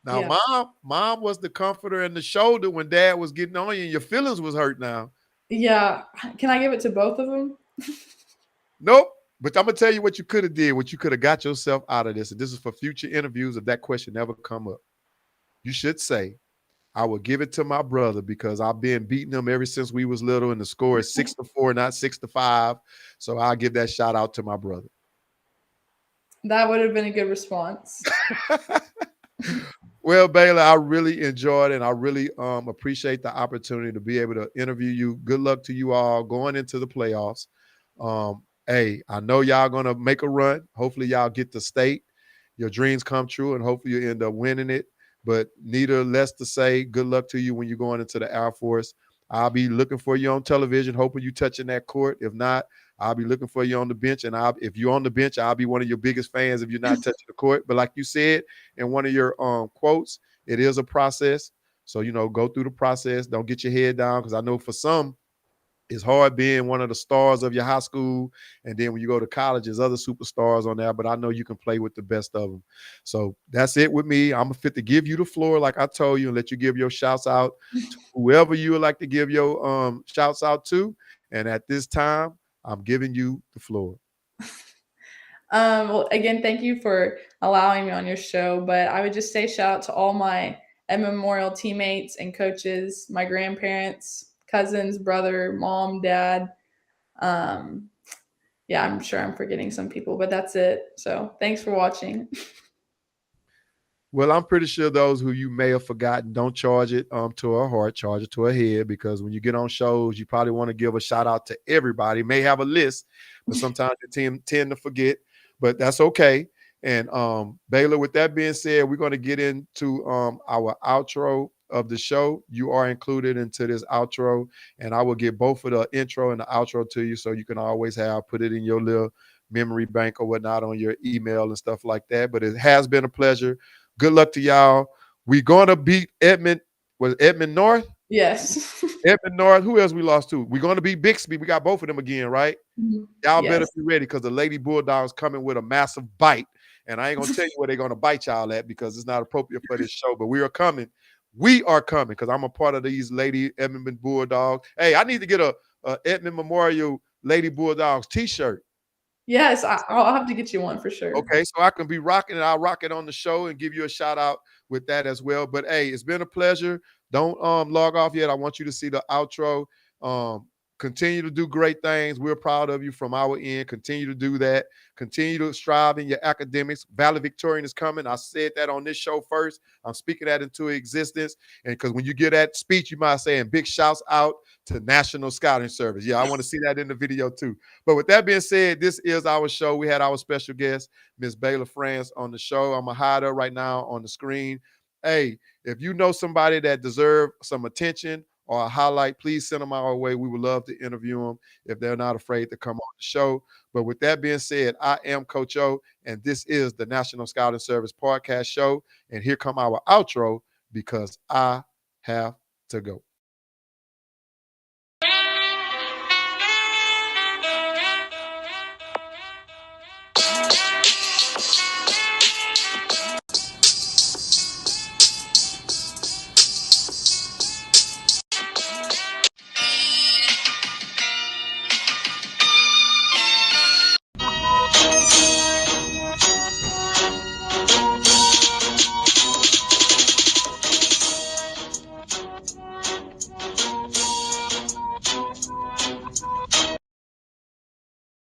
now, yeah. mom was the comforter and the shoulder when dad was getting on you and your feelings was hurt now. Yeah. Can I give it to both of them? Nope. But I'm going to tell you what you could have did, what you could have got yourself out of this. And this is for future interviews if that question never come up. You should say, I will give it to my brother because I've been beating him ever since we was little, and the score is 6-4, not 6-5. So I'll give that shout out to my brother. That would have been a good response. Well, Baylor, I really enjoyed it, and I really appreciate the opportunity to be able to interview you. Good luck to you all going into the playoffs. Hey, I know y'all going to make a run. Hopefully y'all get to state. Your dreams come true, and hopefully you end up winning it. But neither less to say, good luck to you when you're going into the Air Force. I'll be looking for you on television, hoping you touching that court. If not, I'll be looking for you on the bench. And if you're on the bench, I'll be one of your biggest fans if you're not touching the court. But like you said in one of your quotes, it is a process. So, go through the process. Don't get your head down, because I know for some, it's hard being one of the stars of your high school. And then when you go to college, there's other superstars on there. But I know you can play with the best of them. So that's it with me. I'm fit to give you the floor, like I told you, and let you give your shouts out to whoever you would like to give your shouts out to. And at this time, I'm giving you the floor. Well, again, thank you for allowing me on your show. But I would just say shout out to all my Edmond Memorial teammates and coaches, my grandparents, cousins, brother, mom, dad. Yeah, I'm sure I'm forgetting some people, but that's it. So thanks for watching. Well, I'm pretty sure those who you may have forgotten, don't charge it to her heart, charge it to her head, because when you get on shows, you probably want to give a shout out to everybody. May have a list, but sometimes you tend to forget, but that's okay. And Baylor, with that being said, we're going to get into our outro of the show. You are included into this outro, and I will get both of the intro and the outro to you, so you can always put it in your little memory bank or whatnot on your email and stuff like that. But it has been a pleasure. Good luck to y'all. We're going to beat Edmond. Was Edmond North? Yes. Edmond North. Who else we lost to? We're going to beat Bixby. We got both of them again, right? Y'all better be ready, because the Lady Bulldogs coming with a massive bite. And I ain't going to tell you where they're going to bite y'all at, because it's not appropriate for this show. But we are coming. We are coming, because I'm a part of these Lady Edmond Bulldogs. Hey, I need to get a Edmond Memorial Lady Bulldogs t-shirt. Yes, I'll have to get you one for sure. Okay, so I can be rocking it. I'll rock it on the show and give you a shout out with that as well. But hey, it's been a pleasure. Don't log off yet. I want you to see the outro. Continue to do great things. We're proud of you from our end. Continue to do that. Continue to strive in your academics. Valedictorian is coming. I said that on this show first. I'm speaking that into existence. And because when you get that speech, you might say, and big shouts out to National Scouting Service. Yeah, I want to see that in the video too. But with that being said, this is our show. We had our special guest, Miss Baylor Franz, on the show. I'm going to hide her right now on the screen. Hey, if you know somebody that deserves some attention or a highlight, please send them our way. We would love to interview them if they're not afraid to come on the show. But with that being said, I am Coach O, and this is the National Scouting Service podcast show. And here come our outro, because I have to go.